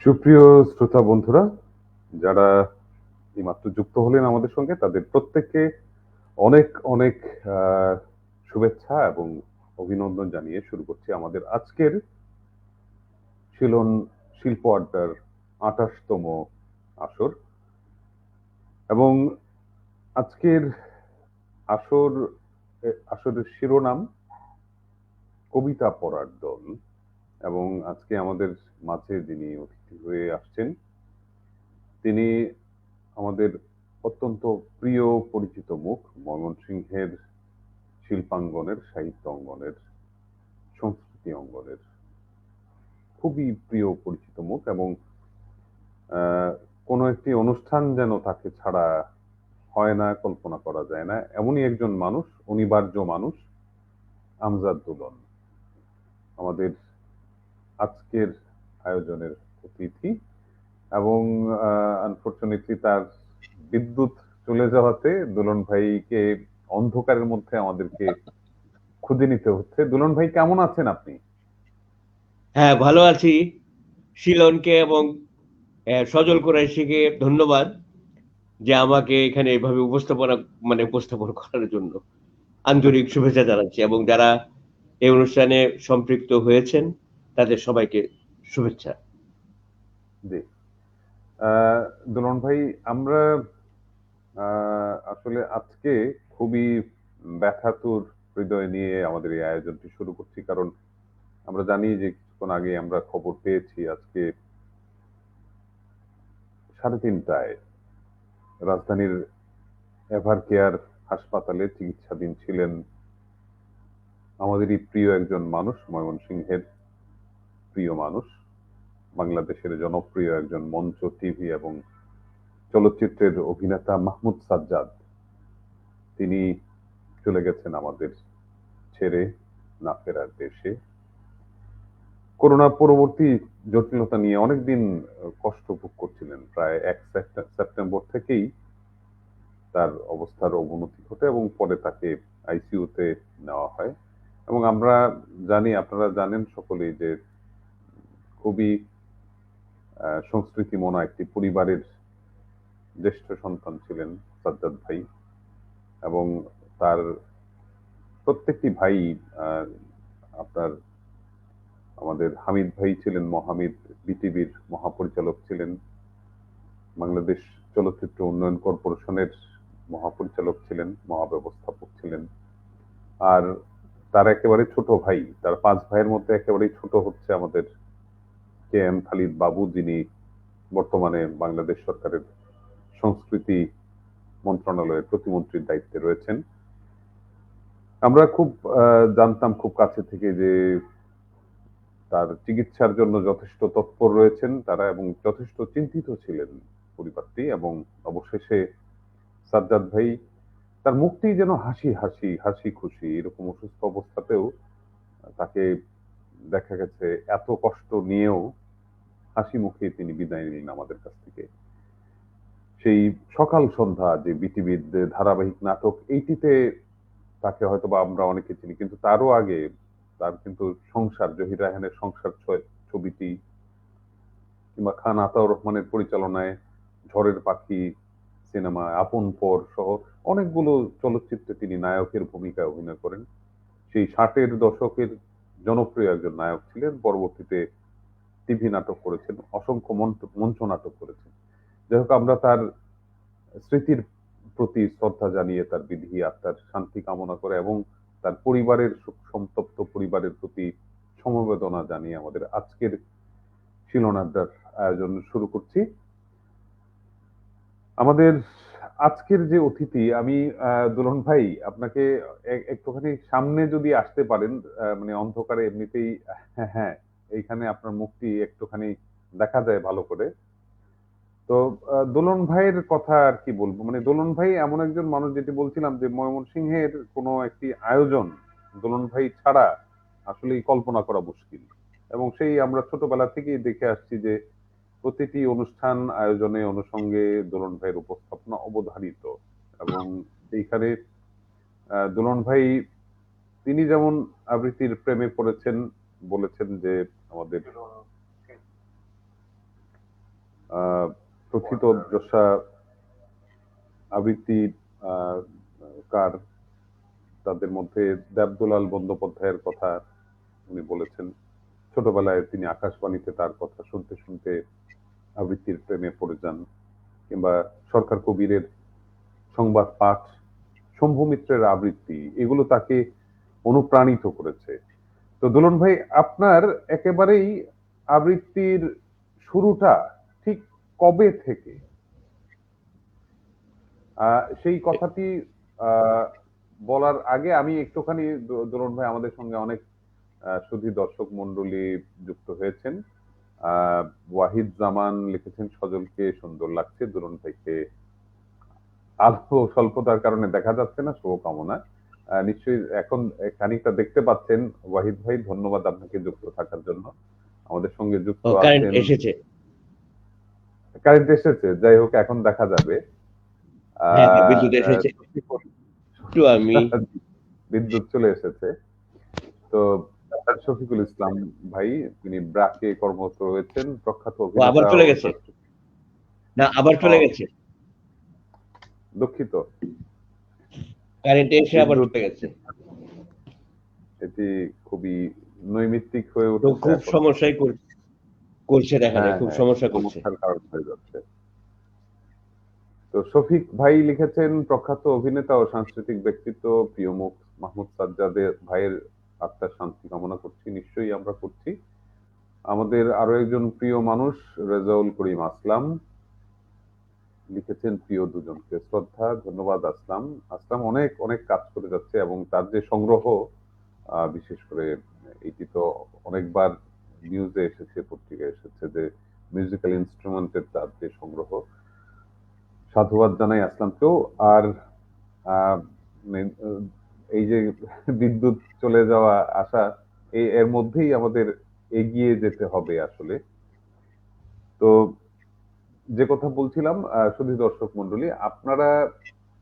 সুপ্রিয় শ্রোতা বন্ধুরা, যারা এইমাত্র যুক্ত হলেন আমাদের সঙ্গে তাদের প্রত্যেককে অনেক অনেক আহ, শুভেচ্ছা এবং অভিনন্দন জানিয়ে শুরু করছি আমাদের আজকের শিলন শিল্প আড্ডার ২৮তম আসর। এবং আজকের আসর আসরের শিরোনাম কবিতা পড়ার দল। এবং আজকে আমাদের মাঝে যিনি অতিথি হয়ে আসছেন তিনি আমাদের অত্যন্ত প্রিয় পরিচিত মুখ, ময়মনসিংহের শিল্পাঙ্গনের, সাহিত্য অঙ্গনের, সংস্কৃতি অঙ্গনের খুবই প্রিয় পরিচিত মুখ। এবং কোনো একটি অনুষ্ঠান যেন তাকে ছাড়া হয় না, কল্পনা করা যায় না, এমনই একজন মানুষ, অনিবার্য মানুষ, আমজাদ দুলন আমাদের আজকের আয়োজনের অতিথি। এবং আনফরচুনেটলি তার বিদ্যুৎ চলে যাওয়াতে দুলন ভাইকে অন্ধকারের মধ্যে আমাদেরকে খুঁজে নিতে হচ্ছে। দুলন ভাই, কেমন আছেন আপনি? হ্যাঁ, ভালো আছি। শিলনকে এবং সজল কুরাইশিকে ধন্যবাদ যে আমাকে এখানে এভাবে উপস্থাপন করার জন্য আন্তরিক শুভেচ্ছা জানাচ্ছি, এবং যারা এই অনুষ্ঠানে সম্পৃক্ত হয়েছেন তাদের সবাইকে শুভেচ্ছা। জি। দুলন ভাই, আমরা আসলে আজকে খুবই ব্যথাতুর হৃদয় নিয়ে আমাদের এই আয়োজনটি শুরু করছি, কারণ আমরা জানি যে কিছুক্ষণ আগে আমরা খবর পেয়েছি আজকে 3:30টায় রাজধানীর এভার কেয়ার হাসপাতালে চিকিৎসাধীন ছিলেন আমাদেরই প্রিয় একজন মানুষ, ময়মনসিংহের প্রিয় মানুষ, বাংলাদেশের জনপ্রিয় একজন মঞ্চ, টিভি এবং চলচ্চিত্রের অভিনেতা মাহমুদ সাজ্জাদ। তিনি চলে গেছেন আমাদের ছেড়ে না ফেরার দেশে। করোনা পরবর্তী জটিলতা নিয়ে অনেকদিন কষ্ট ভোগ করছিলেন। প্রায় 1 সেপ্টেম্বর থেকেই তার অবস্থার অবনতি ঘটে এবং পরে তাকে আইসিইউতে নেওয়া হয়। এবং আমরা জানি, আপনারা জানেন সকলেই, যে খুবই সংস্কৃতিমনা একটি পরিবারের জ্যেষ্ঠ সন্তান ছিলেন সাজ্জাদ ভাই। এবং তার প্রত্যেকটি ভাই, আহ, আপনার আমাদের হামিদ ভাই ছিলেন মহামিদ, বিটিভির মহাপরিচালক ছিলেন, বাংলাদেশ চলচ্চিত্র উন্নয়ন কর্পোরেশনের মহাপরিচালক ছিলেন, মহাব্যবস্থাপক ছিলেন। আর তার একেবারে ছোট ভাই, তার 5 ভাইয়ের মধ্যে একেবারেই ছোট হচ্ছে আমাদের KM খালিদ বাবু, যিনি বর্তমানে বাংলাদেশ সরকারের সংস্কৃতি মন্ত্রণালয়ের প্রতিমন্ত্রীর দায়িত্বে রয়েছেন। আমরা খুব জানতাম খুব কাছে থেকে যে তার চিকিৎসার জন্য যথেষ্ট তৎপর রয়েছেন তারা, এবং যথেষ্ট চিন্তিত ছিলেন পরিবারটি। এবং অবশেষে সাজ্জাদ ভাই, তার মুখটি যেন হাসি হাসি হাসি খুশি, এরকম অসুস্থ অবস্থাতেও তাকে দেখা গেছে এত কষ্ট নিয়েও হাসি মুখে তিনি বিদায় নিলেন আমাদের কাছ থেকে। সেই সকাল সন্ধ্যা যে বিটিভির ধারাবাহিক নাটক, এইটিতে তাকে হয়তো বা আমরা অনেকে চিনি, কিন্তু তারও আগে তার কিন্তু সংসার, জহির রায়হানের সংসার ছবিটি, কিংবা খান আতাউর রহমানের পরিচালনায় ঝড়ের পাখি সিনেমা, আপন পর সহ অনেকগুলো চলচ্চিত্রে তিনি নায়কের ভূমিকায় অভিনয় করেন। সেই 60-এর দশকের জনপ্রিয় একজন নায়ক ছিলেন। পরবর্তীতে টিভি নাটক করেছেন, অসংখ্য মঞ্চ নাটক করেছেন। যাই হোক, আমরা তার স্মৃতির প্রতি শ্রদ্ধা জানিয়ে তার বিধি আত্মার শান্তি কামনা করে এবং তার পরিবারের, শোক সন্তপ্ত পরিবারের প্রতি সমবেদনা জানিয়ে আমাদের আজকের শিলনাড্ডার আয়োজন শুরু করছি। আমাদের আজকের যে অতিথি, আমি দুলন ভাই, আপনাকে একটুখানি সামনে যদি আসতে পারেন, মানে অন্ধকারে এমনিতেই, হ্যাঁ হ্যাঁ, এইখানে আপনার মুখটি একটুখানি দেখা যায় ভালো করে। তো দোলন ভাইয়ের কথা আর কি বলবো, মানে দোলন ভাই এমন একজন মানুষ, যেটি বলছিলাম যে ময়মনসিংহের কোনো একটি আয়োজন দোলন ভাই ছাড়া আসলেই কল্পনা করা মুশকিল। এবং সেই আমরা ছোটবেলা থেকেই দেখে আসছি যে প্রতিটি অনুষ্ঠান আয়োজনে অনুষঙ্গে দোলন ভাইয়ের উপস্থাপনা অবধারিত। এবং এইখানে দোলন ভাই, তিনি যেমন আবৃত্তির প্রেমে পড়েছেন, বলেছেন যে আমাদের আহ, প্রথিত যশা আবৃত্তি আহ, কার, তাদের মধ্যে দেবদুলাল বন্দ্যোপাধ্যায়ের কথা উনি বলেছেন। ছোটবেলায় তিনি আকাশবাণীতে তার কথা শুনতে শুনতে আবৃত্তির প্রেমে পড়ে যান। কিংবা সরকার কবিরের সংবাদ পাঠ, শম্ভু মিত্রের আবৃত্তি, এগুলো তাকে অনুপ্রাণিত করেছে। তো দুলন ভাই, আপনার একেবারেই আবৃত্তির শুরুটা ঠিক কবে থেকে? সেই কথাটি আহ, বলার আগে আমি একটুখানি, দুলন ভাই আমাদের সঙ্গে অনেক সুধী দর্শক মন্ডলী যুক্ত হয়েছেন। আহ, ওয়াহিদ জামান লিখেছেন, সজলকে সুন্দর লাগছে, দুলন ভাইকে আলো স্বল্পতার কারণে দেখা যাচ্ছে না, শুভকামনা। নিশ্চয়ই এখন খানিকটা দেখতে পাচ্ছেন। ওয়াহিদ ভাই, ধন্যবাদ আপনাকে যুক্ত থাকার জন্য। আমাদের সঙ্গে যুক্ত কারেন্ট আছেন। এসেছে। কারেন্ট এসেছে, যাই হোক এখন দেখা যাবে। হ্যাঁ, হ্যাঁ, আহ, বিদ্যুৎ আহ, এসেছে। শফিকুল- একটু আমি বিদ্যুৎ চলে এসেছে। তো শফিকুল ইসলাম ভাই, তিনি ব্রাকে কর্মরত রয়েছেন, প্রখ্যাত ও আবার অভিনেতা চলে ও গেছে। না, আবার চলে গেছে। দুঃখিত। কারেন্ট এসে আবার বিদ্যুৎ, চলে গেছে। এটি খুবই নৈমিত্তিক হয়ে তো উঠেছে খুব এখন। সমস্যাই করছে, দেখা যায় হ্যাঁ, খুব হ্যাঁ, সমস্যা করছে। সমস্যার কারণ হয়ে যাচ্ছে। তো শফিক ভাই লিখেছেন, প্রখ্যাত অভিনেতা ও সাংস্কৃতিক ব্যক্তিত্ব প্রিয় মুখ মাহমুদ সাজ্জাদের ভাইয়ের আত্মার শান্তি কামনা করছি। নিশ্চয়ই আমরা করছি। আমাদের আরো একজন প্রিয় মানুষ রেজাউল করিম আসলাম লিখেছেন, প্রিয় দুজনকে শ্রদ্ধা, ধন্যবাদ আসলাম। আসলাম অনেক অনেক কাজ করে যাচ্ছে এবং তার যে সংগ্রহ, বিশেষ করে এটি তো অনেকবার নিউজে এসেছে, পত্রিকায় এসেছে যে মিউজিক্যাল ইনস্ট্রুমেন্টের তার যে সংগ্রহ, সাধুবাদ জানাই আসলামকেও। আর আহ, মানে, এই যে বিদ্যুৎ চলে যাওয়া আসা, এর মধ্যেই আমাদের এগিয়ে যেতে হবে আসলে। তো যে কথা বলছিলাম, শুধু দর্শক মন্ডলী, আপনারা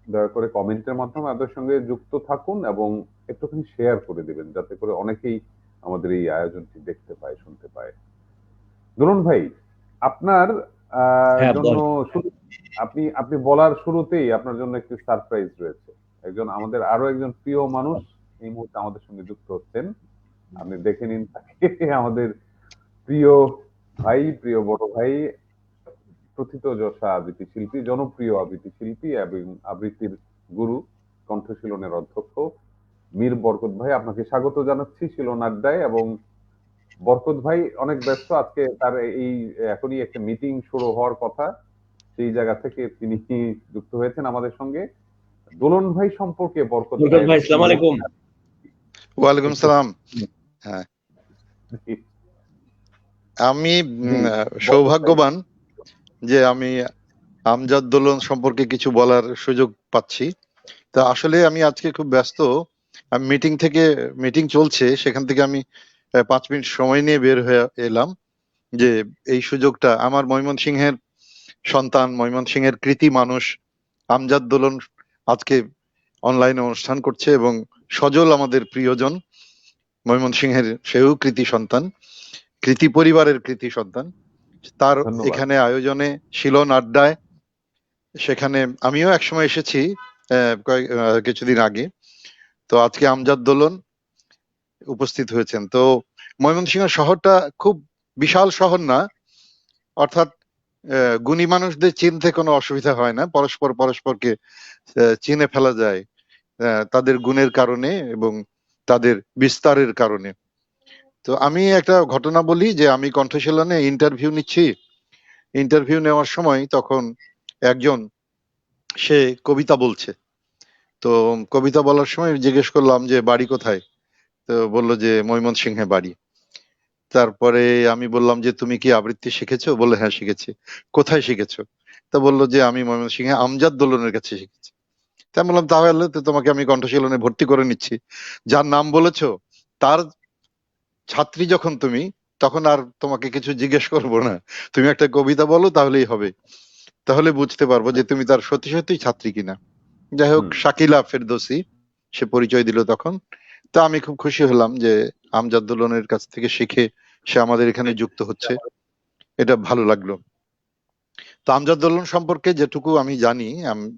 দয়া করে কমেন্টের মাধ্যমে আমাদের সঙ্গে যুক্ত থাকুন এবং একটুখানি শেয়ার করে দিবেন, যাতে করে অনেকেই আমাদের এই আয়োজনটি দেখতে পায়, শুনতে পায়। দুলন ভাই, আপনার হ্যাঁ, জন্য বল। আপনি আপনি বলার শুরুতেই আপনার জন্য একটি সারপ্রাইজ রয়েছে। আমাদের আরো একজন প্রিয় মানুষ এই মুহূর্তে আমাদের সঙ্গে যুক্ত হচ্ছেন। আপনি দেখে নিন তাকে। আমাদের প্রিয় ভাই, প্রিয় বড় ভাই, প্রথিত যশা আবৃত্তি শিল্পী, জনপ্রিয় আবৃত্তি শিল্পী এবং আবৃত্তির গুরু, কণ্ঠশীলনের অধ্যক্ষ মীর বরকত ভাই, আপনাকে স্বাগত জানাচ্ছি শিলন আড্ডায়। এবং বরকত ভাই অনেক ব্যস্ত আজকে, তার এই এখনই একটা মিটিং শুরু হওয়ার কথা, সেই জায়গা থেকে তিনি যুক্ত হয়েছেন আমাদের সঙ্গে। দোলন ভাই সম্পর্কে বরকত সুলতান ভাইয়ের ভাই, কি আসসালামু আলাইকুম। অভিজ্ঞতা ওয়ালাইকুম একটু সালাম। হ্যাঁ, আমি জি বরকত ভাই। সৌভাগ্যবান যে আমি আমজাদ দোলন সম্পর্কে কিছু বলার সুযোগ পাচ্ছি। তা আসলে আমি আজকে খুব ব্যস্ত। আমি মিটিং চলছে, সেখান থেকে আমি 5 মিনিট সময় নিয়ে বের হয়ে এলাম যে এই সুযোগটা আমার ময়মনসিংহের সন্তান, ময়মনসিংহের কৃতি মানুষ আমজাদ দোলন আজকে অনলাইনে অনুষ্ঠান করছে এবং সজল আমাদের প্রিয়জন, ময়মনসিংহের সেও কৃতি সন্তান, কৃতি পরিবারের কৃতি সন্তান, তার ধন্যবাদ। এখানে আয়োজনে শিলন আড্ডায়, সেখানে আমিও একসময় এসেছি কিছুদিন আগে। তো আজকে আমজাদ দোলন উপস্থিত হয়েছেন। তো ময়মনসিংহ শহরটা খুব বিশাল শহর না, অর্থাৎ গুণী মানুষদের চিনতে কোনো অসুবিধা হয় না, পরস্পরকে চিনে ফেলা যায় তাদের গুণের কারণে এবং তাদের বিস্তারের কারণে। তো আমি একটা ঘটনা বলি যে আমি কণ্ঠশীলনে ইন্টারভিউ নেওয়ার সময় তখন একজন, সে কবিতা বলছে। তো কবিতা বলার সময় জিজ্ঞেস করলাম যে বাড়ি কোথায়, তো বললো যে ময়মনসিংহে বাড়ি। তারপরে আমি বললাম যে তুমি কি আবৃত্তি শিখেছো, বললো হ্যাঁ শিখেছি। কোথায় শিখেছো? তা বললো যে আমি ময়মনসিংহে আমজাদ দোলনের কাছে শিখেছি। তা আমি বললাম তাহলে তো তোমাকে আমি কণ্ঠশীলনে ভর্তি করে নিচ্ছি, যার নাম বলেছো তার ছাত্রী যখন তুমি, তখন আর তোমাকে কিছু জিজ্ঞেস করবো না, তুমি একটা কবিতা বলো তাহলেই হবে, তাহলে বুঝতে পারবো যে তুমি তার সত্যি সত্যি ছাত্রী কিনা। যাই হোক, হুম। শাকিলা ফেরদৌসী সে পরিচয় দিল তখন। তা আমি খুব খুশি হলাম যে আমজাদ দোলনের কাছ থেকে শিখে সে আমাদের এখানে যুক্ত হচ্ছে, এটা ভালো লাগলো। তো আমজাদ দোলন সম্পর্কে যেটুকু আমি জানি,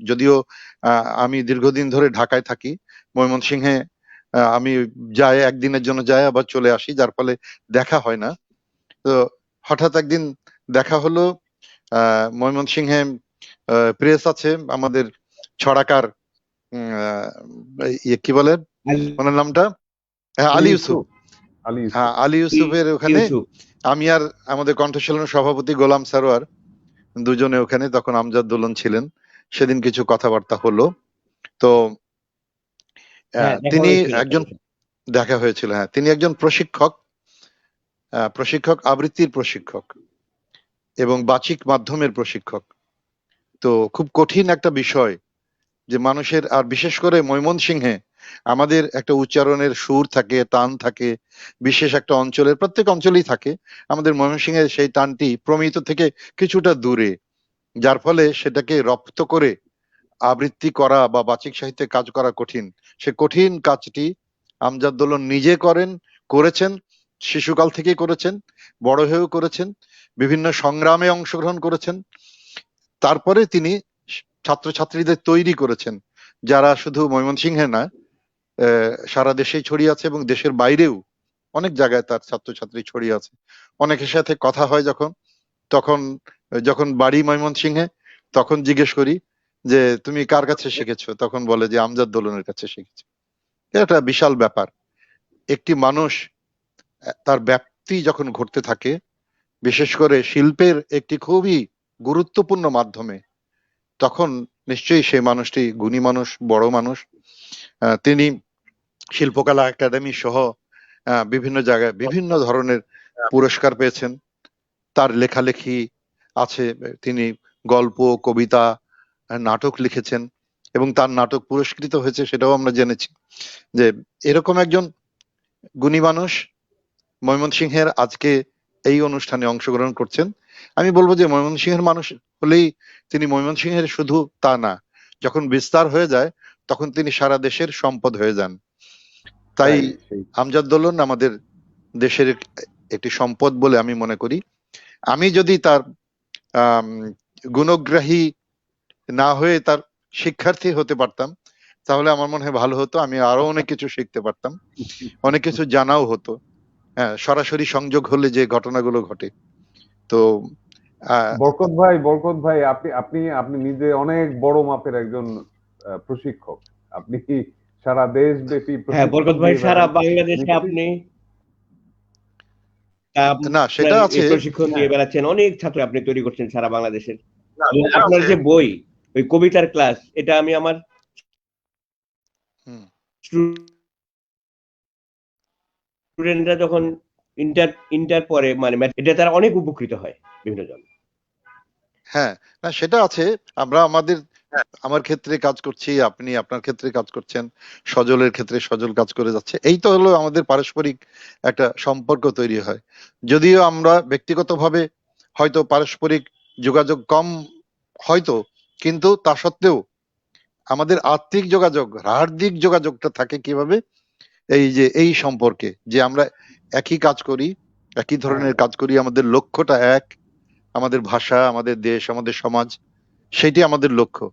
যদিও আমি দীর্ঘদিন ধরে ঢাকায় থাকি, ময়মনসিংহে আমি যাই, একদিনের জন্য যাই আবার চলে আসি, যার ফলে দেখা হয় না। তো হঠাৎ একদিন দেখা হলো, ময়মনসিংহে প্রেস আছে আমাদের ছড়াকার, কি বলে ওনার নামটা, হ্যাঁ, আলী ইউসুফ। আলী ইউসুফ। হ্যাঁ, আলী ইউসুফের ওখানে ইউসুফ। আমি আর আমাদের কণ্ঠশীলনের সভাপতি গোলাম সারোয়ার দুজনে ওখানে, তখন আমজাদ দোলন ছিলেন। সেদিন কিছু কথাবার্তা হলো। তো হ্যাঁ, দেখা তিনি হয়েছিল একজন, তার সাথে। দেখা হয়েছিল, হ্যাঁ, তিনি একজন প্রশিক্ষক, আবৃত্তির প্রশিক্ষক এবং বাচিক মাধ্যমের প্রশিক্ষক। তো খুব কঠিন একটা বিষয় যে মানুষের, আর বিশেষ করে ময়মনসিংহে আমাদের একটা উচ্চারণের সুর থাকে, টান থাকে, বিশেষ একটা অঞ্চলের, প্রত্যেক অঞ্চলেই থাকে। আমাদের ময়মনসিংহের সেই টানটি প্রমিত থেকে কিছুটা দূরে, যার ফলে সেটাকে রপ্ত করে আবৃত্তি করা বা বাচিক সাহিত্যে কাজ করা কঠিন। সে কঠিন কাজটি আমজাদ দোলন নিজে করেছেন, শিশুকাল থেকেই করেছেন, বড় হয়েও করেছেন, বিভিন্ন সংগ্রামে অংশগ্রহণ করেছেন। তারপরে তিনি ছাত্রছাত্রীদের তৈরি করেছেন, যারা শুধু ময়মনসিংহে না, সারা দেশেই ছড়িয়ে আছে এবং দেশের বাইরেও অনেক জায়গায় তার ছাত্রছাত্রী ছড়িয়ে আছে। অনেকের সাথে কথা হয় তখন যখন বাড়ি ময়মনসিংহে, তখন জিজ্ঞেস করি যে তুমি কার কাছে শিখেছো, তখন বলে যে আমজাদ দোলনের কাছে শিখেছি। এটা একটা বিশাল ব্যাপার। একটি মানুষ তার ব্যাপ্তি যখন ঘটতে থাকে, বিশেষ করে শিল্পের একটি খুবই গুরুত্বপূর্ণ মাধ্যমে, তখন নিশ্চয়ই সেই মানুষটি গুণী মানুষ, বড় মানুষ। তিনি শিল্পকলা একাডেমি সহ বিভিন্ন জায়গায় বিভিন্ন ধরনের পুরস্কার পেয়েছেন। তার লেখালেখি আছে, তিনি গল্প, কবিতা, নাটক লিখেছেন এবং তার নাটক পুরস্কৃত হয়েছে, সেটাও আমরা জেনেছি। যে এরকম একজন গুণী মানুষ ময়মনসিংহের আজকে এই অনুষ্ঠানে অংশগ্রহণ করছেন। আমি বলবো যে ময়মনসিংহের মানুষ হলেই তিনি ময়মনসিংহের শুধু তা না, যখন বিস্তার হয়ে যায় তখন তিনি সারা দেশের সম্পদ হয়ে যান। তাই আমজাদ দোলন আমাদের দেশের একটি সম্পদ বলে আমি মনে করি। আমি যদি তার গুণগ্রাহী না হয়ে তার শিক্ষার্থী হতে পারতাম, তাহলে আমার মনে হয় ভালো হতো। আমি আরো অনেক কিছু শিখতে পারতাম, অনেক কিছু জানাও হতো। হ্যাঁ, সরাসরি সংযোগ হলে যে ঘটনাগুলো ঘটে। তো বরকত ভাই, আপনি আপনি আপনি নিজে অনেক বড় মাপের একজন প্রশিক্ষক। আপনি কি সারা দেশব্যাপী হ্যাঁ, প্রশিক্ষণ বরকত ভাই, দিয়ে সারা বেড়ান বাংলাদেশে নিশ্চয়ই? আপনি না, আপনার সেটা এই আছে। প্রশিক্ষণ দিয়ে বেড়াচ্ছেন, অনেক ছাত্র আপনি তৈরি করছেন সারা বাংলাদেশের। না, এবং সেটা আপনার আছে। যে বই, ওই কবিতার ক্লাস, এটা আমি আমার হুম। স্টুডেন্টরা যখন ইন্টার পরে, মানে এটা তারা অনেক উপকৃত হয় বিভিন্ন জন। হ্যাঁ, না, সেটা আছে। আমরা আমার ক্ষেত্রে কাজ করছি, আপনি আপনার ক্ষেত্রে কাজ করছেন, সজলের ক্ষেত্রে সজল কাজ করে যাচ্ছে। এই তো হলো আমাদের পারস্পরিক একটা সম্পর্ক তৈরি হয়। যদিও আমরা ব্যক্তিগতভাবে হয়তো পারস্পরিক যোগাযোগ কম হয়তো, কিন্তু তা সত্ত্বেও আমাদের আত্মিক যোগাযোগ, হার্দিক যোগাযোগটা থাকে কিভাবে? এই যে এই সম্পর্কে, যে আমরা একই কাজ করি, একই ধরনের কাজ করি, আমাদের লক্ষ্যটা এক, আমাদের ভাষা, আমাদের দেশ, আমাদের সমাজ, সেটি আমাদের লক্ষ্য।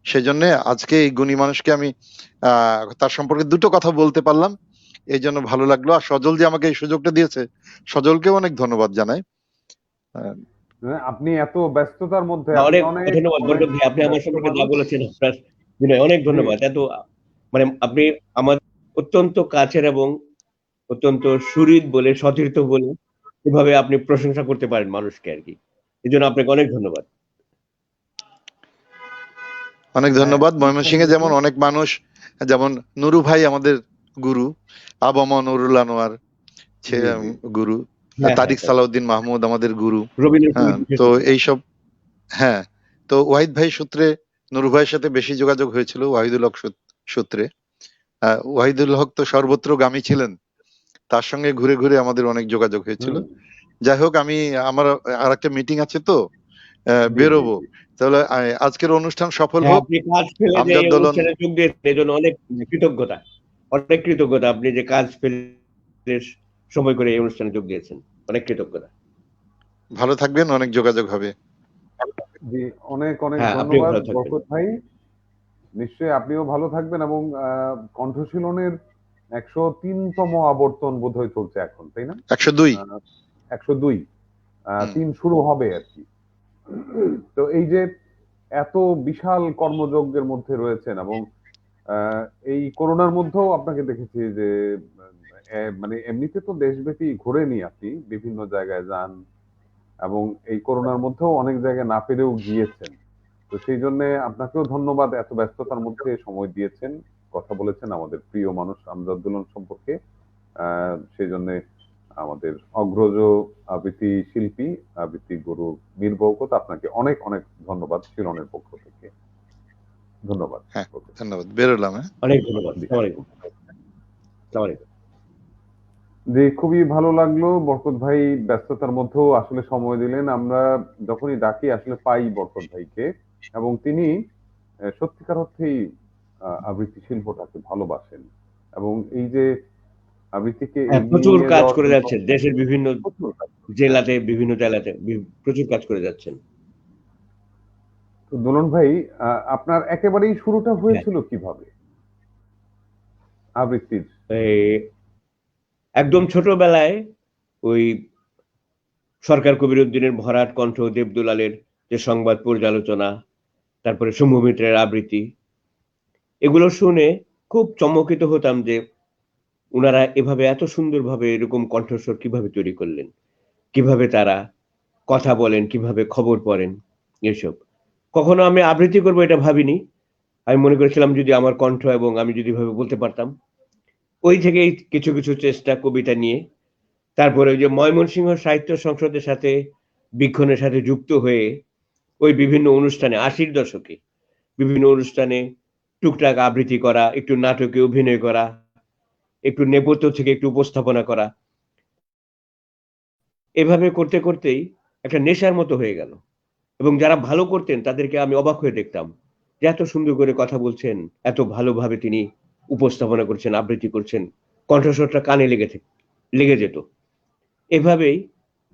সেজন্য আজকে এই গুণী মানুষকে আমি তার সম্পর্কে দুটো কথা বলতে পারলাম, এই জন্য ভালো লাগলো। আর সজল যে আমাকে এই সুযোগটা দিয়েছে, সজলকেও অনেক ধন্যবাদ জানাই। আপনি এত ব্যস্ততার মধ্যে, আপনি অনেক অনেক ধন্যবাদ অনেক বরকত ভাই, আপনি আমার ব্যস্ত সম্পর্কে যা মানুষ। বলেছেন, আপনার বিনয়, অনেক জি, ধন্যবাদ। এত মানে আপনি আমার অত্যন্ত কাছের এবং অত্যন্ত সুহৃদ বলে, সতীর্থ বলে এভাবে আপনি প্রশংসা করতে পারেন মানুষকে আর কি। এই জন্য আপনাকে অনেক ধন্যবাদ। অনেক হ্যাঁ, ধন্যবাদ। থ্যাংক ময়মনসিংহে যেমন ইউ। অনেক মানুষ, যেমন নুরু ভাই আমাদের গুরু, আবম নুরুল আনোয়ার জি, জি। গুরু, হ্যাঁ, হ্যাঁ, তারিক হ্যাঁ। সালাউদ্দিন মাহমুদ আমাদের গুরু। হ্যাঁ, রবীন্দ্রসঙ্গীত তো বিশেষজ্ঞ। এইসব, হ্যাঁ, তো ওয়াহিদ ভাই সূত্রে নুরু ভাইয়ের সাথে বেশি যোগাযোগ হয়েছিল, ওয়াহিদুল হক সূত্রে। ওয়াহিদুল হক তো সর্বত্রগামী ছিলেন, তার সঙ্গে ঘুরে ঘুরে আমাদের অনেক যোগাযোগ হয়েছিল। হুম, যাই হোক, আমার আর একটা মিটিং আছে, তো জি, জি, বেরোবো। জি। তাহলে আজকের অনুষ্ঠান সফল হ্যাঁ, হোক। আপনি কাজ ফেলে যে আমজাদ এই দোলন, অনুষ্ঠানে যোগ দিয়েছেন, এজন্য অনেক কৃতজ্ঞতা। অনেক কৃতজ্ঞতা, আপনি যে কাজ ফেলে সময় করে এই অনুষ্ঠানে যোগ দিয়েছেন। অনেক কৃতজ্ঞতা। ভালো থাকবেন, অনেক যোগাযোগ হবে। জি, অনেক অনেক হ্যাঁ, আপনিও ধন্যবাদ ভালো থাকবেন। বরকত ভাই। নিশ্চয়ই আপনিও ভালো থাকবেন এবং কণ্ঠশীলনের 103তম আবর্তন বোধহয় চলছে এখন, তাই না? 102। 102 হুম। 3 শুরু হবে আর কি। তো এই যে এত বিশাল কর্মযজ্ঞের মধ্যে রয়েছেন এবং আহ, এই করোনার মধ্যেও আপনাকে দেখেছি যে মানে এমনিতে তো দেশব্যাপী ঘুরেনি আপনি, বিভিন্ন জায়গায় যান এবং এই করোনার মধ্যেও অনেক জায়গায় না পেরেও গিয়েছেন। তো সেই জন্য আপনাকেও ধন্যবাদ, এত ব্যস্ততার মধ্যে সময় দিয়েছেন, কথা বলেছেন আমাদের প্রিয় মানুষ আমজাদুল্লাহ সম্পর্কে। সেই জন্য আমাদের অগ্রজ আবৃত্তি শিল্পী, আবৃত্তি গুরু মীর বরকত, আপনাকে অনেক অনেক ধন্যবাদ শিলনের পক্ষ থেকে। ধন্যবাদ। হ্যাঁ, ধন্যবাদ। বেরোলাম। হ্যাঁ। অনেক ধন্যবাদ। জি। আসসালামু আলাইকুম। আসসালামু আলাইকুম। জি, খুবই ভালো লাগলো বরকত ভাই ব্যস্ততার মধ্যেও আসলে সময় দিলেন। আমরা যখনই ডাকি আসলে পাই বরকত ভাইকে, এবং তিনি সত্যিকার অর্থেই আবৃত্তি শিল্পটাকে ভালোবাসেন এবং এই যে আবৃত্তিকে হ্যাঁ, এগিয়ে প্রচুর নিয়ে কাজ যাওয়ার করে জন্য যাচ্ছেন। দেশের বিভিন্ন প্রচুর কাজ করছেন। হ্যাঁ। জেলাতে, বিভিন্ন জেলাতে প্রচুর কাজ করে যাচ্ছেন। তো দুলন ভাই, আপনার একেবারেই শুরুটা হ্যাঁ, হয়েছিল কিভাবে আবৃত্তির? এই একদম ছোটবেলায় ওই সরকার কবির উদ্দিনের ভরাট কণ্ঠ, দেবদুলালের যে সংবাদ পর্যালোচনা, তারপরে শম্ভু মিত্রের আবৃত্তি, এগুলো শুনে খুব চমকিত হতাম যে উনারা এভাবে এত সুন্দরভাবে এরকম কণ্ঠস্বর কিভাবে তৈরি করলেন? কিভাবে তারা কথা বলেন, কিভাবে খবর পড়েন, এসব। কখনো আমি আবৃত্তি করব এটা ভাবিনি। আমি মনে করেছিলাম যদি আমার কণ্ঠ এবং আমি যদি এভাবে বলতে পারতাম। ওই থেকেই কিছু, কিছু চেষ্টা কবিতা নিয়ে। তারপরে ওই যে ময়মনসিংহ সাহিত্য সংসদের সাথে বীক্ষণের সাথে যুক্ত হয়ে ওই বিভিন্ন অনুষ্ঠানে ৮০ র দশকে বিভিন্ন অনুষ্ঠানে টুকটাক আবৃত্তি করা, একটু নাটকে অভিনয় করা, একটু নেপথ্য থেকে একটু উপস্থাপনা করা। এভাবে করতে, করতেই একটা নেশার মতো হয়ে গেল। এবং যারা ভালো করতেন তাদেরকে আমি অবাক হয়ে দেখতাম। যে এত সুন্দর করে কথা বলছেন, এত ভালোভাবে তিনি উপস্থাপনা করছেন, আবৃত্তি করছেন। কণ্ঠস্বরটা কানে লেগে যেত। এভাবেই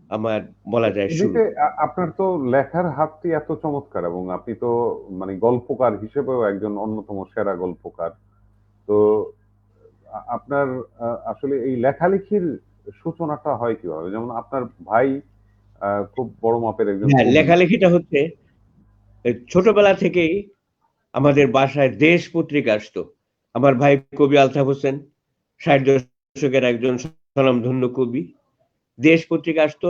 আমার বলা যায় শুরু। এমনিতে আপনার তো লেখার হাতটি এত চমৎকার এবং আপনি তো মানে গল্পকার হিসেবেও একজন অন্যতম সেরা গল্পকার। তো আপনার আসলে এই লেখালেখির সূচনাটা হয় কিভাবে? যেমন আপনার ভাই খুব বড় মাপের একজন হ্যাঁ, কবি। লেখালেখিটা হচ্ছে ছোটবেলা থেকেই আমাদের বাসায় দেশ পত্রিকা আসতো। আমার ভাই কবি আলতাফ হোসেন ৬০ দশকের একজন স্বনামধন্য কবি। দেশ পত্রিকা আসতো।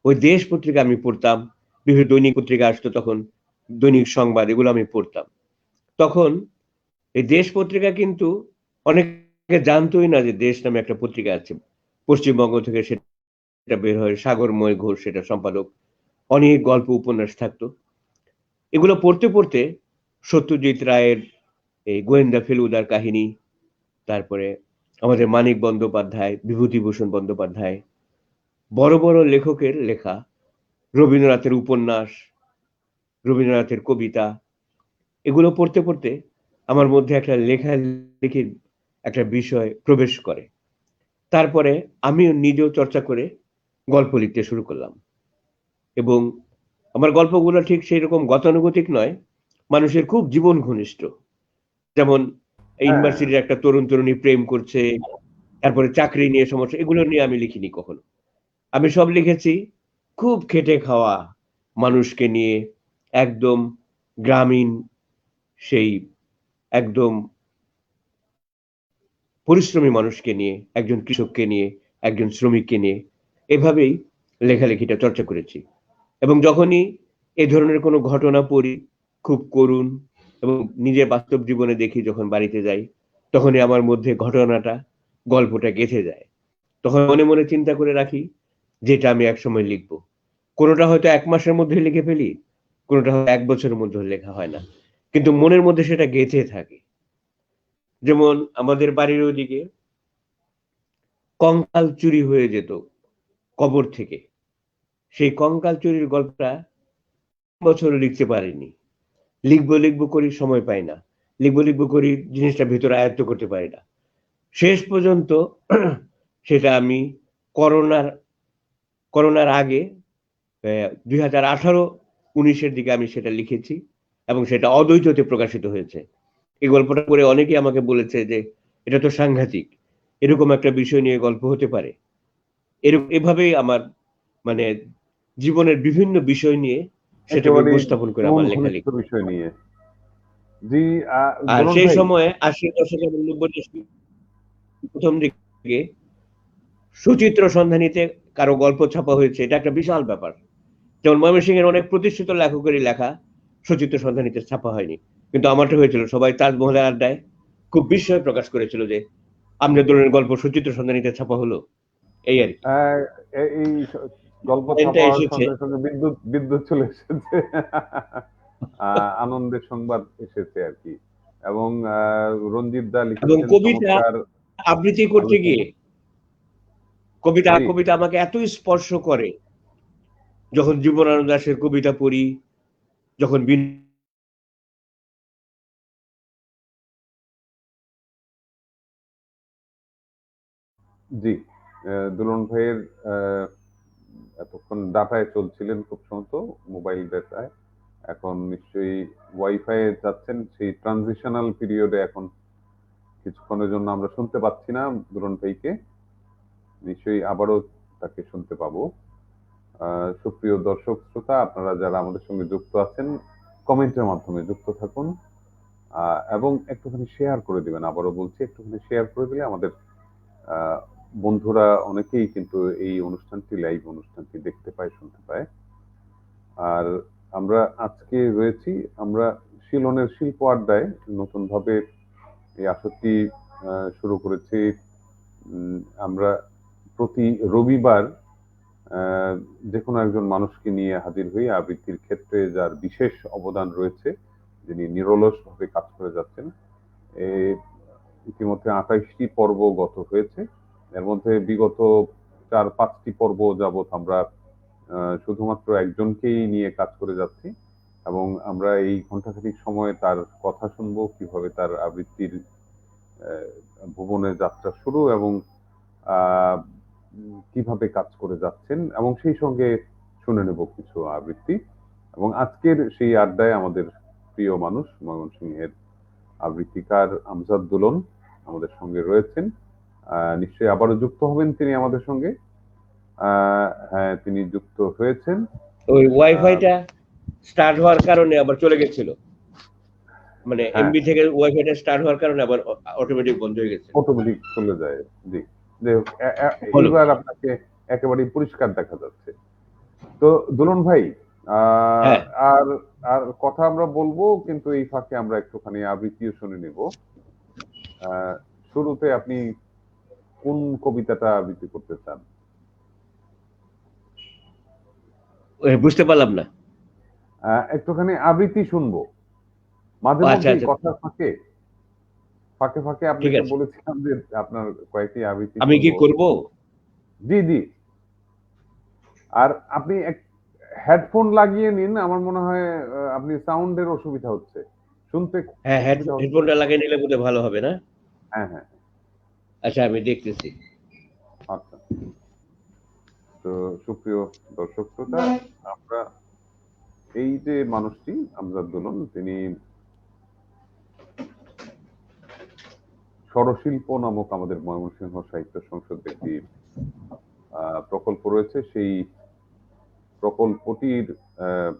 ওই দেশ পত্রিকা আমি পড়তাম। বিভিন্ন দৈনিক পত্রিকা আসতো তখন। দৈনিক সংবাদ এগুলো আমি পড়তাম। তখন এই দেশ পত্রিকা কিন্তু অনেকে জানতই না যে দেশ নামে একটা পত্রিকা আছে। পশ্চিমবঙ্গ থেকে সেটা বের হয়। সাগরময় ঘোষ সেটার সম্পাদক। অনেক গল্প উপন্যাস থাকতো। এগুলো পড়তে, পড়তে সত্যজিৎ রায়ের এই গোয়েন্দা ফেলুদার কাহিনী, তারপরে আমাদের মানিক বন্দ্যোপাধ্যায়, বিভূতিভূষণ বন্দ্যোপাধ্যায়, বড়, বড় লেখকের লেখা, রবীন্দ্রনাথের উপন্যাস, রবীন্দ্রনাথের কবিতা, এগুলো পড়তে, পড়তে আমার মধ্যে একটা লেখালেখির একটা বিষয় প্রবেশ করে। তারপরে আমিও নিজেও চর্চা করে গল্প লিখতে শুরু করলাম। এবং আমার গল্পগুলো ঠিক সেইরকম গতানুগতিক নয়, মানুষের খুব জীবন ঘনিষ্ঠ। যেমন হ্যাঁ। ইউনিভার্সিটির একটা তরুণ-তরুণী প্রেম করছে, তারপরে চাকরি নিয়ে সমস্যা, এগুলো নিয়ে আমি লিখিনি কখনো। আমি সব লিখেছি খুব খেটে খাওয়া মানুষকে নিয়ে, একদম গ্রামীণ, সেই একদম পরিশ্রমী মানুষকে নিয়ে, একজন কৃষককে নিয়ে, একজন শ্রমিককে নিয়ে, এভাবেই লেখালেখিটা চর্চা করেছি। এবং যখনই এ ধরনের কোনো ঘটনা পড়ি, খুব করুণ এবং নিজের বাস্তব জীবনে দেখি যখন বাড়িতে যাই, তখনই আমার মধ্যে ঘটনাটা, গল্পটা গেঁথে যায়। তখন মনে, মনে চিন্তা করে রাখি যে এটা আমি একসময় লিখব। কোনটা হয়তো ১ মাসের মধ্যে লিখে ফেলি, কোনটা হয়তো ১ বছরের মধ্যেও লেখা হয় না। কিন্তু মনের মধ্যে সেটা গেঁথে থাকে। যেমন আমাদের বাড়ির ওইদিকে কঙ্কাল চুরি হয়ে যেত কবর থেকে। সেই কঙ্কাল চুরির গল্পটা বছরও লিখতে পারিনি। লিখবো, লিখবো করি সময় পাই না। লিখবো, লিখবো করি জিনিসটা ভেতরে আয়ত্ত করতে পারি না। শেষ পর্যন্ত সেটা আমি করোনার করোনার আগে ২০১৮ 19-এর দিকে আমি সেটা লিখেছি এবং সেটা অদ্বৈততে প্রকাশিত হয়েছে। এই গল্পটা পড়ে অনেকেই আমাকে বলেছে যে, "এটা তো সাংঘাতিক। এরকম একটা বিষয় নিয়ে গল্প হতে পারে?" এভাবেই আমার মানে জীবনের বিভিন্ন বিষয় নিয়ে সেটাকে একেবারেই উপস্থাপন করে মন আমার ঘনিষ্ঠ লেখালেখি। বিষয় নিয়ে। জি, আর দুলাল সেই ভাই। সময়ে ৮০-র দশক এবং ৯০-এর দশকের ১ম দিকে সুচিত্র সন্ধানীতে কারো গল্প ছাপা হয়েছে। এটা একটা বিশাল ব্যাপার। যেমন ময়মনসিংহের অনেক প্রতিষ্ঠিত লেখকেরই লেখা সচিত্র সন্ধানীতে ছাপা হয়নি। কিন্তু আমারটা হয়েছিল। সবাই তাজমহলের আড্ডায় খুব বিস্ময় প্রকাশ করেছিল যে, আমজাদ দৌলনের গল্প সচিত্র সন্ধানীতে ছাপা হলো। এই আরকি। আহ, এই গল্প লাইনটা ছাপা হওয়ার এসেছে সঙ্গে সঙ্গে বিদ্যুৎ বিদ্যুৎ চলে এসেছে। আনন্দের সংবাদ এসেছে আর কি। এবং রঞ্জিত দা এবং লিখেছেন কবিতা চমৎকার আবৃত্তি করতে আলোচনা। গিয়ে কবিতা জি, কবিতা আমাকে এতই স্পর্শ করে, যখন জীবনানন্দ দাশের কবিতা পড়ি, যখন জি। দুলন ভাইয়ের আহ, এতক্ষণ ডাটায় চলছিলেন খুব সম্ভবত, মোবাইল ডাটায়। এখন নিশ্চয়ই ওয়াইফাই যাচ্ছেন, সেই ট্রানজিশনাল পিরিয়ডে এখন কিছুক্ষণের জন্য আমরা শুনতে পাচ্ছি না দুলন ভাইকে। নিশ্চয়ই আবারও তাকে শুনতে পাবো। সুপ্রিয় দর্শক শ্রোতা, আপনারা যারা আমাদের সঙ্গে যুক্ত আছেন, কমেন্টের মাধ্যমে যুক্ত থাকুন এবং একটুখানি শেয়ার করে দিবেন। আবারও বলছি, একটুখানি শেয়ার করে দিলে আমাদের আহ, বন্ধুরা অনেকেই কিন্তু এই অনুষ্ঠানটি, লাইভ অনুষ্ঠানটি দেখতে পায়, শুনতে পায়। আর আমরা আজকে রয়েছি, আমরা শিলনের শিল্প আড্ডায় নতুন ভাবে এই আসরটি শুরু করেছি। আমরা প্রতি রবিবার আহ, যে কোনো একজন মানুষকে নিয়ে হাজির হই আবৃত্তির ক্ষেত্রে, যার বিশেষ অবদান রয়েছে, যিনি নিরলস ভাবে কাজ করে যাচ্ছেন। ইতিমধ্যে 28টি পর্ব গত হয়েছে। এর মধ্যে বিগত 4-5টি পর্ব যাবৎ আমরা শুধুমাত্র একজনকেই নিয়ে কাজ করে যাচ্ছি এবং আমরা এই ঘন্টাখানিক সময় তার কথা শুনবো, কিভাবে তার আবৃত্তির আহ, ভুবনে যাত্রা শুরু এবং আহ, কিভাবে কাজ করে যাচ্ছেন, এবং সেই সঙ্গে শুনে নেব কিছু আবৃত্তি। এবং আজকের সেই আড্ডায় আমাদের প্রিয় মানুষ, ময়মনসিংহের আবৃত্তিকার আমজাদ দুলন আমাদের সঙ্গে রয়েছেন। নিশ্চয়ই আবারও যুক্ত হবেন তিনি আমাদের সঙ্গে। হ্যাঁ, তিনি যুক্ত হয়েছেন। ওই আহ, ওয়াইফাইটা স্টার্ট হওয়ার কারণে আবার চলে গেছিল। মানে হ্যাঁ, এমবি থেকে ওয়াইফাইটা স্টার্ট হওয়ার কারণে আবার অটোমেটিক বন্ধ হয়ে গেছে। অটোমেটিক চলে যায়। জি, যাই হোক, হলো। এইবার আপনাকে একেবারেই পরিষ্কার দেখা যাচ্ছে। তো দুলন ভাই, আহ, হ্যাঁ, আর আর কথা আমরা বলবো, কিন্তু এই ফাঁকে আমরা একটুখানি আবৃত্তিও শুনে নিব। আহ, শুরুতে আপনি কোন কবিতাটা আবৃত্তি করতে চান? বুঝতে পারলাম না। একটুখানি আবৃত্তি শুনবো মাঝে ও আচ্ছা, মধ্যেই, আচ্ছা। কথার ফাঁকে ফাঁকে ফাঁকে ঠিক আপনাকে আছে। বলেছিলাম যে আপনার কয়েকটি আবৃত্তি আমি কি শুনবো। করব? জি, জি। আর আপনি হেডফোন লাগিয়ে নিন, আমার মনে হয় আপনি সাউন্ডের অসুবিধা হচ্ছে, শুনতে হ্যাঁ, অসুবিধা হচ্ছে। হেডফোনটা লাগিয়ে নিলে বোধহয় ভালো হবে না? হ্যাঁ, হ্যাঁ। আচ্ছা, আমি দেখতেছি। আচ্ছা। তো সুপ্রিয় দর্শক শ্রোতা, আমরা এই যে মানুষটি আমজাদ দুলন, তিনি স্বরশিল্প নামক আমাদের ময়মনসিংহ সাহিত্য সংসদ একটি প্রকল্প রয়েছে। সেই প্রকল্পটির আহ,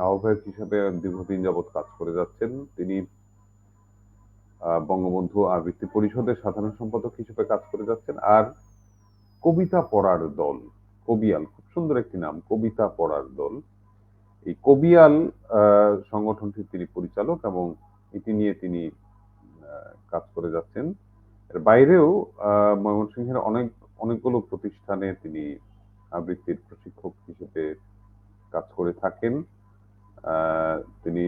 আহ্বায়ক হিসেবে দীর্ঘদিন যাবৎ কাজ করে যাচ্ছেন তিনি। বঙ্গবন্ধু আবৃত্তি পরিষদের সাধারণ সম্পাদক হিসেবে কাজ করে যাচ্ছেন। আর কবিতা পড়ার দল, কবিয়াল, খুব সুন্দর একটি নাম, কবিতা পড়ার দল। এই কবিয়াল সংগঠনটির তিনি পরিচালক এবং এটি নিয়ে তিনি কাজ করে যাচ্ছেন। এর বাইরেও ময়মনসিংহের অনেকগুলো প্রতিষ্ঠানে তিনি আবৃত্তির প্রশিক্ষক হিসেবে কাজ করে থাকেন। তিনি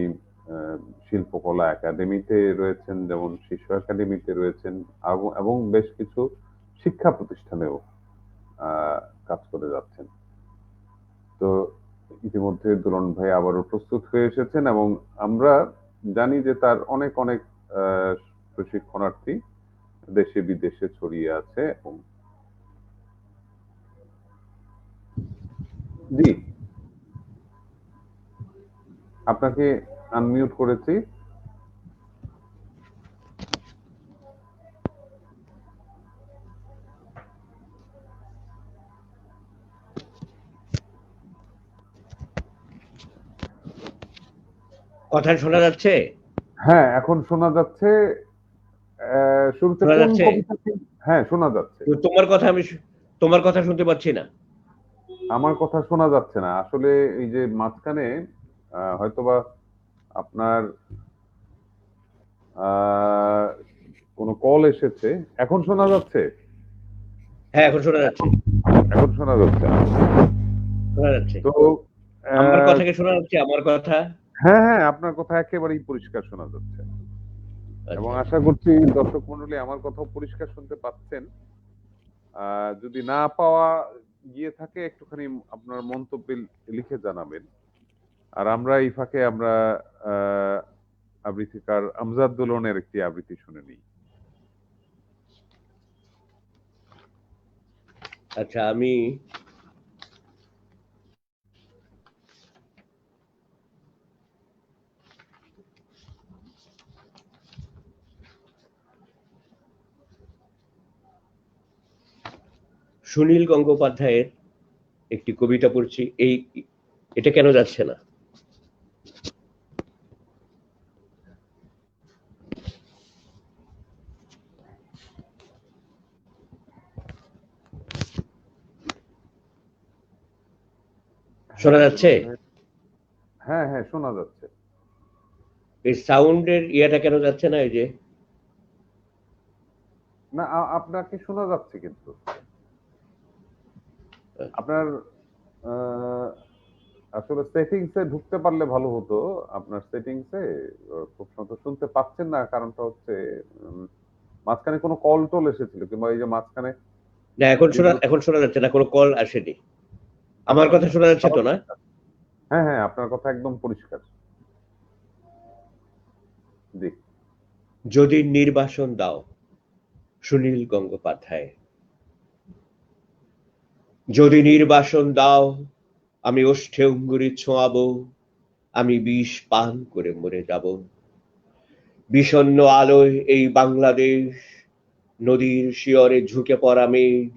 আহ, শিল্পকলা একাডেমিতে রয়েছেন, যেমন শিশু একাডেমিতে রয়েছেন, এবং বেশ কিছু শিক্ষা প্রতিষ্ঠানেও আহ, কাজ করে যাচ্ছেন। তো ইতিমধ্যে দুলন ভাই আবারও প্রস্তুত হয়ে এসেছেন এবং আমরা জানি যে তার অনেক অনেক আহ, প্রশিক্ষণার্থী দেশে বিদেশে ছড়িয়ে আছে। এবং জি, আপনাকে আনমিউট করেছি। কথা শোনা যাচ্ছে? হ্যাঁ, এখন শোনা যাচ্ছে। শুরুতে শোনা কোন যাচ্ছে? কবিতাটি? হ্যাঁ, শোনা যাচ্ছে। তোমার কথা শুনতে পাচ্ছি না। আমার কথা শোনা যাচ্ছে না আসলে। এই যে মাঝখানে হয়তোবা আপনার আহ, কোনো কল এসেছে। এখন শোনা যাচ্ছে? হ্যাঁ, এখন শোনা যাচ্ছে। এখন এখন শোনা যাচ্ছে। শোনা যাচ্ছে। তো আমার আহ, কথা কি শোনা যাচ্ছে? আমার কথা? হ্যাঁ হ্যাঁ, আপনার কথা একেবারেই পরিষ্কার শোনা যাচ্ছে এবং আচ্ছা, আশা করছি দর্শক মন্ডলী আমার কথাও পরিষ্কার শুনতে পাচ্ছেন। যদি না পাওয়া গিয়ে থাকে একটুখানি আপনার মন্তব্যে লিখে জানাবেন। আর আমরা এই ফাঁকে আমরা আহ, আবৃত্তিকার আমজাদ দোলনের একটি আবৃত্তি শুনে নিই। আচ্ছা। আমি সুনীল গঙ্গোপাধ্যায়ের একটি কবিতা পড়ছি। এটা কেন যাচ্ছে না? শোনা হ্যাঁ যাচ্ছে? দুলন ভাই। হ্যাঁ হ্যাঁ, শোনা যাচ্ছে। এই সাউন্ডের ইয়েটা কেন যাচ্ছে না? এই যে না, আপনাকে শোনা যাচ্ছে কিন্তু আপনার আহ, আসলে সেটিংস এ ঢুকতে পারলে ভালো হতো। আপনার সেটিংস এ খুব সুন্দর শুনতে পাচ্ছেন না, কারণটা হচ্ছে উম, মাঝখানে কোনো কল টল এসেছিল কিংবা এই যে মাঝখানে না, যেগুলো। এখন শোনা যাচ্ছে না, কোনো কল আসেনি। আমার আচ্ছা কথা আচ্ছা, শোনা যাচ্ছে তো তাহলে না? হ্যাঁ হ্যাঁ, আপনার কথা একদম পরিষ্কার। জি। যদি নির্বাসন দাও, সুনীল গঙ্গোপাধ্যায়। যদি নির্বাসন দাও, আমি ওষ্ঠে অঙ্গুরি ছোঁয়াবো, আমি বিষ পান করে মরে যাব। বিষণ্ণ আলোয় এই বাংলাদেশ, নদীর শিয়রে ঝুঁকে পড়া মেঘ,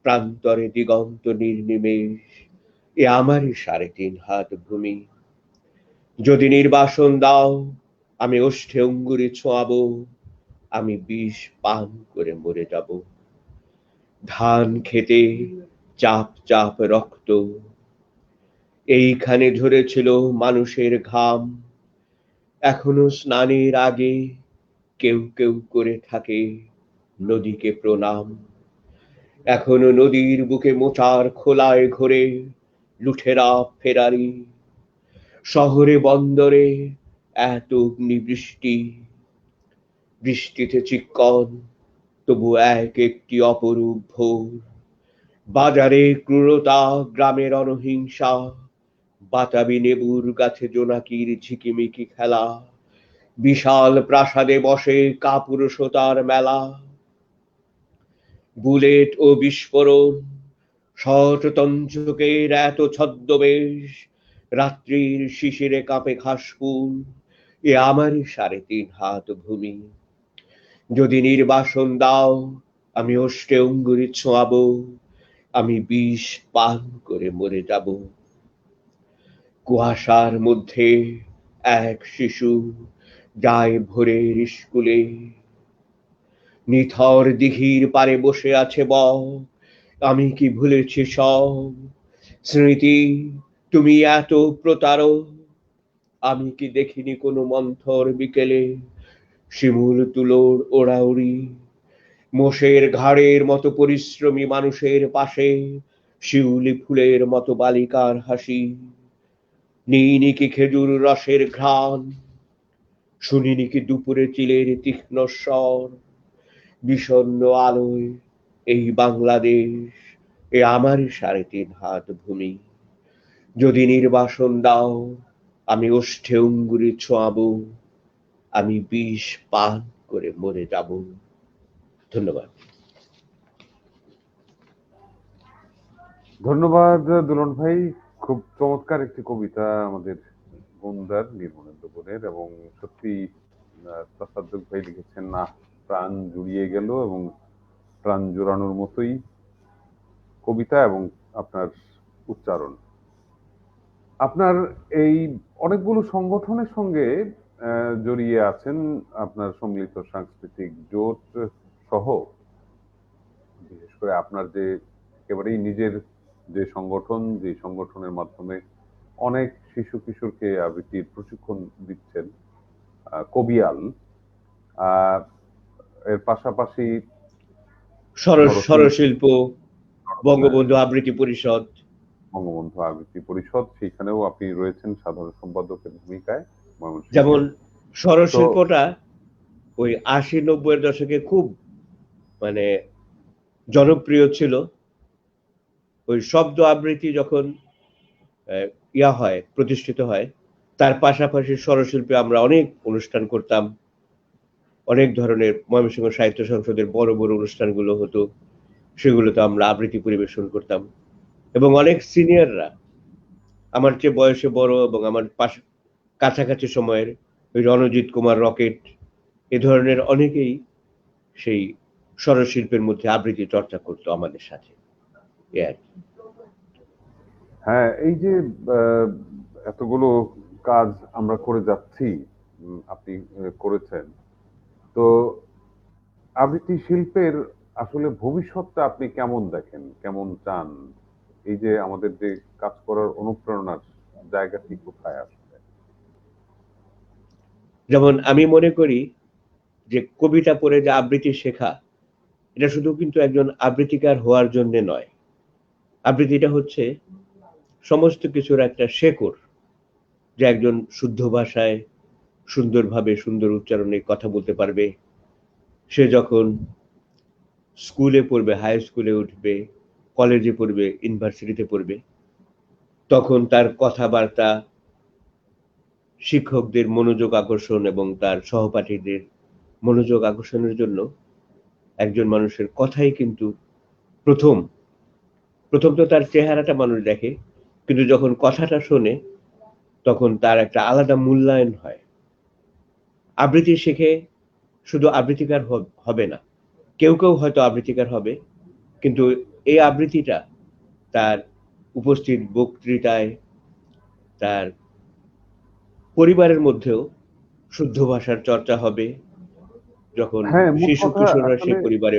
প্রান্তরে দিগন্ত নির্নিমেষ, এ আমারই ৩.৫ হাত ভূমি। যদি নির্বাসন দাও, আমি ওষ্ঠে অঙ্গুরি ছোঁয়াবো, আমি বিষ পান করে মরে যাব। ধান খেতে চাপ চাপ রক্ত, এইখানে ঝরেছিল মানুষের ঘাম। এখনো স্নানের আগে কেউ কেউ করে থাকে নদীকে প্রণাম। এখনো নদীর বুকে মোচার খোলায় ঘোরে লুঠেরা ফেরারি। শহরে বন্দরে এত অগ্নিবৃষ্টি, বৃষ্টিতে চিক্কন, তবু এক একটি অপরূপ ভোর। বাজারে ক্রূরতা, গ্রামে রণহিংসা, বাতাবি লেবুর গাছে জোনাকির ঝিকিমিকি খেলা, বিশাল প্রাসাদে বসে কাপুরুষতার মেলা। বুলেট ও বিস্ফোরণ, শততঞ্চকের এত ছদ্মবেশ, রাত্রির শিশিরে কাঁপে ঘাসফুল, এ আমারই ৩.৫ হাত ভূমি। যদি নির্বাসন দাও, আমি ওষ্ঠে অঙ্গুরি ছোঁয়াবো, আমি বিষ পান করে মরে যাব। কুয়াশার মধ্যে এক শিশু যায় ভোরের স্কুলে, নিথর দিঘির পারে বসে আছে বক, আমি কি ভুলেছি সব স্মৃতি, তুমি এত প্রতারক। আমি কি দেখিনি কোনো মন্থর বিকেলে শিমুল তুলোর ওড়াউড়ি, মোষের ঘাড়ের মতো পরিশ্রমী মানুষের পাশে শিউলি ফুলের মতো বালিকার হাসি, নিইনি কি খেজুর রসের ঘ্রাণ, শুনিনি কি দুপুরে চিলের তীক্ষ্ণ স্বর। বিষণ্ণ আলোয় এই বাংলাদেশ, এ আমারই ৩.৫ হাত ভূমি। যদি নির্বাসন দাও, আমি ওষ্ঠে অঙ্গুরি ছোঁয়াবো, আমি বিষ পান করে মরে যাব। ধন্যবাদ। ধন্যবাদ দুলন ভাই। খুব চমৎকার একটি কবিতা আমাদের গুন্দার নির্মলেন্দু গুণের, এবং সত্যি তাসাদ্দুক ভাই লিখেছেন, না প্রাণ জুড়িয়ে গেল, এবং প্রাণ জোড়ানোর মতোই কবিতা এবং আপনার উচ্চারণ। আপনার এই অনেকগুলো সংগঠনের সঙ্গে জড়িয়ে আছেন, আপনার সম্মিলিত সাংস্কৃতিক জোট সহ। বিশেষ করে আপনার যে একেবারেই নিজের যে সংগঠনের মাধ্যমে অনেক শিশু কিশোরকে আবৃত্তির প্রশিক্ষণ দিচ্ছেন, কবিয়াল। এর পাশাপাশি স্বরশিল্প, বঙ্গবন্ধু আবৃত্তি পরিষদ, বঙ্গবন্ধু আবৃত্তি পরিষদ, সেখানেও আপনি রয়েছেন সাধারণ সম্পাদকের ভূমিকায়। যেমন স্বরশিল্পটা ওই 80-90 দশকে খুব মানে জনপ্রিয় ছিল। ওই শব্দ আবৃত্তি যখন প্রতিষ্ঠিত হয়, তার পাশাপাশি স্বরশিল্পে আমরা অনেক অনুষ্ঠান করতাম। অনেক ধরনের ময়মনসিংহ সাহিত্য সংসদের বড় বড় অনুষ্ঠানগুলো হতো, সেগুলোতে আমরা আবৃত্তি পরিবেশন করতাম। এবং অনেক সিনিয়ররা, আমার চেয়ে বয়সে বড় এবং আমার কাছাকাছি সময়ের, ওই রণজিৎ কুমার রকেট, এ ধরনের অনেকেই সেই স্বরশিল্পের মধ্যে আবৃত্তি চর্চা করতো আমাদের সাথে। হ্যাঁ, এই যে এতগুলো কাজ আমরা করে যাচ্ছি, আপনি করেছেন, তো আবৃত্তি শিল্পের আসলে ভবিষ্যৎটা আপনি কেমন দেখেন, কেমন চান? এই যে আমাদের যে কাজ করার অনুপ্রেরণার জায়গাটি কোথায় আসবে? যেমন আমি মনে করি যে কবিতা পড়ে যে আবৃত্তি শেখা, এটা শুধু কিন্তু একজন আবৃত্তিকার হওয়ার জন্য নয়। আবৃত্তিটা হচ্ছে সমস্ত কিছুর একটা শেকড়, যে একজন শুদ্ধ ভাষায় সুন্দরভাবে সুন্দর উচ্চারণে কথা বলতে পারবে। সে যখন স্কুলে পড়বে, হাই স্কুলে উঠবে, কলেজে পড়বে, ইউনিভার্সিটিতে পড়বে, তখন তার কথাবার্তা শিক্ষকদের মনোযোগ আকর্ষণ এবং তার সহপাঠীদের মনোযোগ আকর্ষণের জন্য একজন মানুষের কথাই কিন্তু প্রথম তো তার চেহারাটা মানুষ দেখে, কিন্তু যখন কথাটা শোনে তখন তার একটা আলাদা মূল্যায়ন হয়। আবৃত্তি শিখে শুধু আবৃত্তিকার হবে না, কেউ হয়তো আবৃত্তিকার হবে, কিন্তু এই আবৃত্তিটা তার উপস্থিত বক্তৃতায়, তার পরিবারের মধ্যেও শুদ্ধ ভাষার চর্চা হবে। যখন শিশু কিশোররা সেই পরিবারে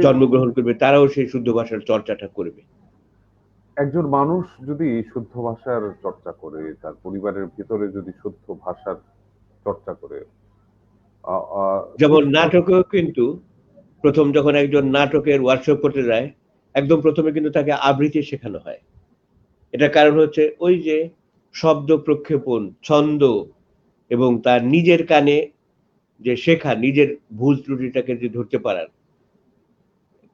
জন্মগ্রহণ করবে, তারাও সেই শুদ্ধ ভাষার চর্চাটা করবে। একজন মানুষ যদি শুদ্ধ ভাষার চর্চা করে, তার পরিবারের ভিতরে যদি শুদ্ধ ভাষার চর্চা করে, যেমন নাটকেও কিন্তু প্রথম যখন একজন নাটকের ওয়ার্কশপ করতে যায়, একদম প্রথমে কিন্তু তাকে আবৃত্তি শেখানো হয়। এটা কারণ হচ্ছে ওই যে শব্দ প্রক্ষেপণ, ছন্দ এবং তার নিজের কানে যে শেখা, নিজের ভুল ত্রুটিটাকে যে ধরতে পারার,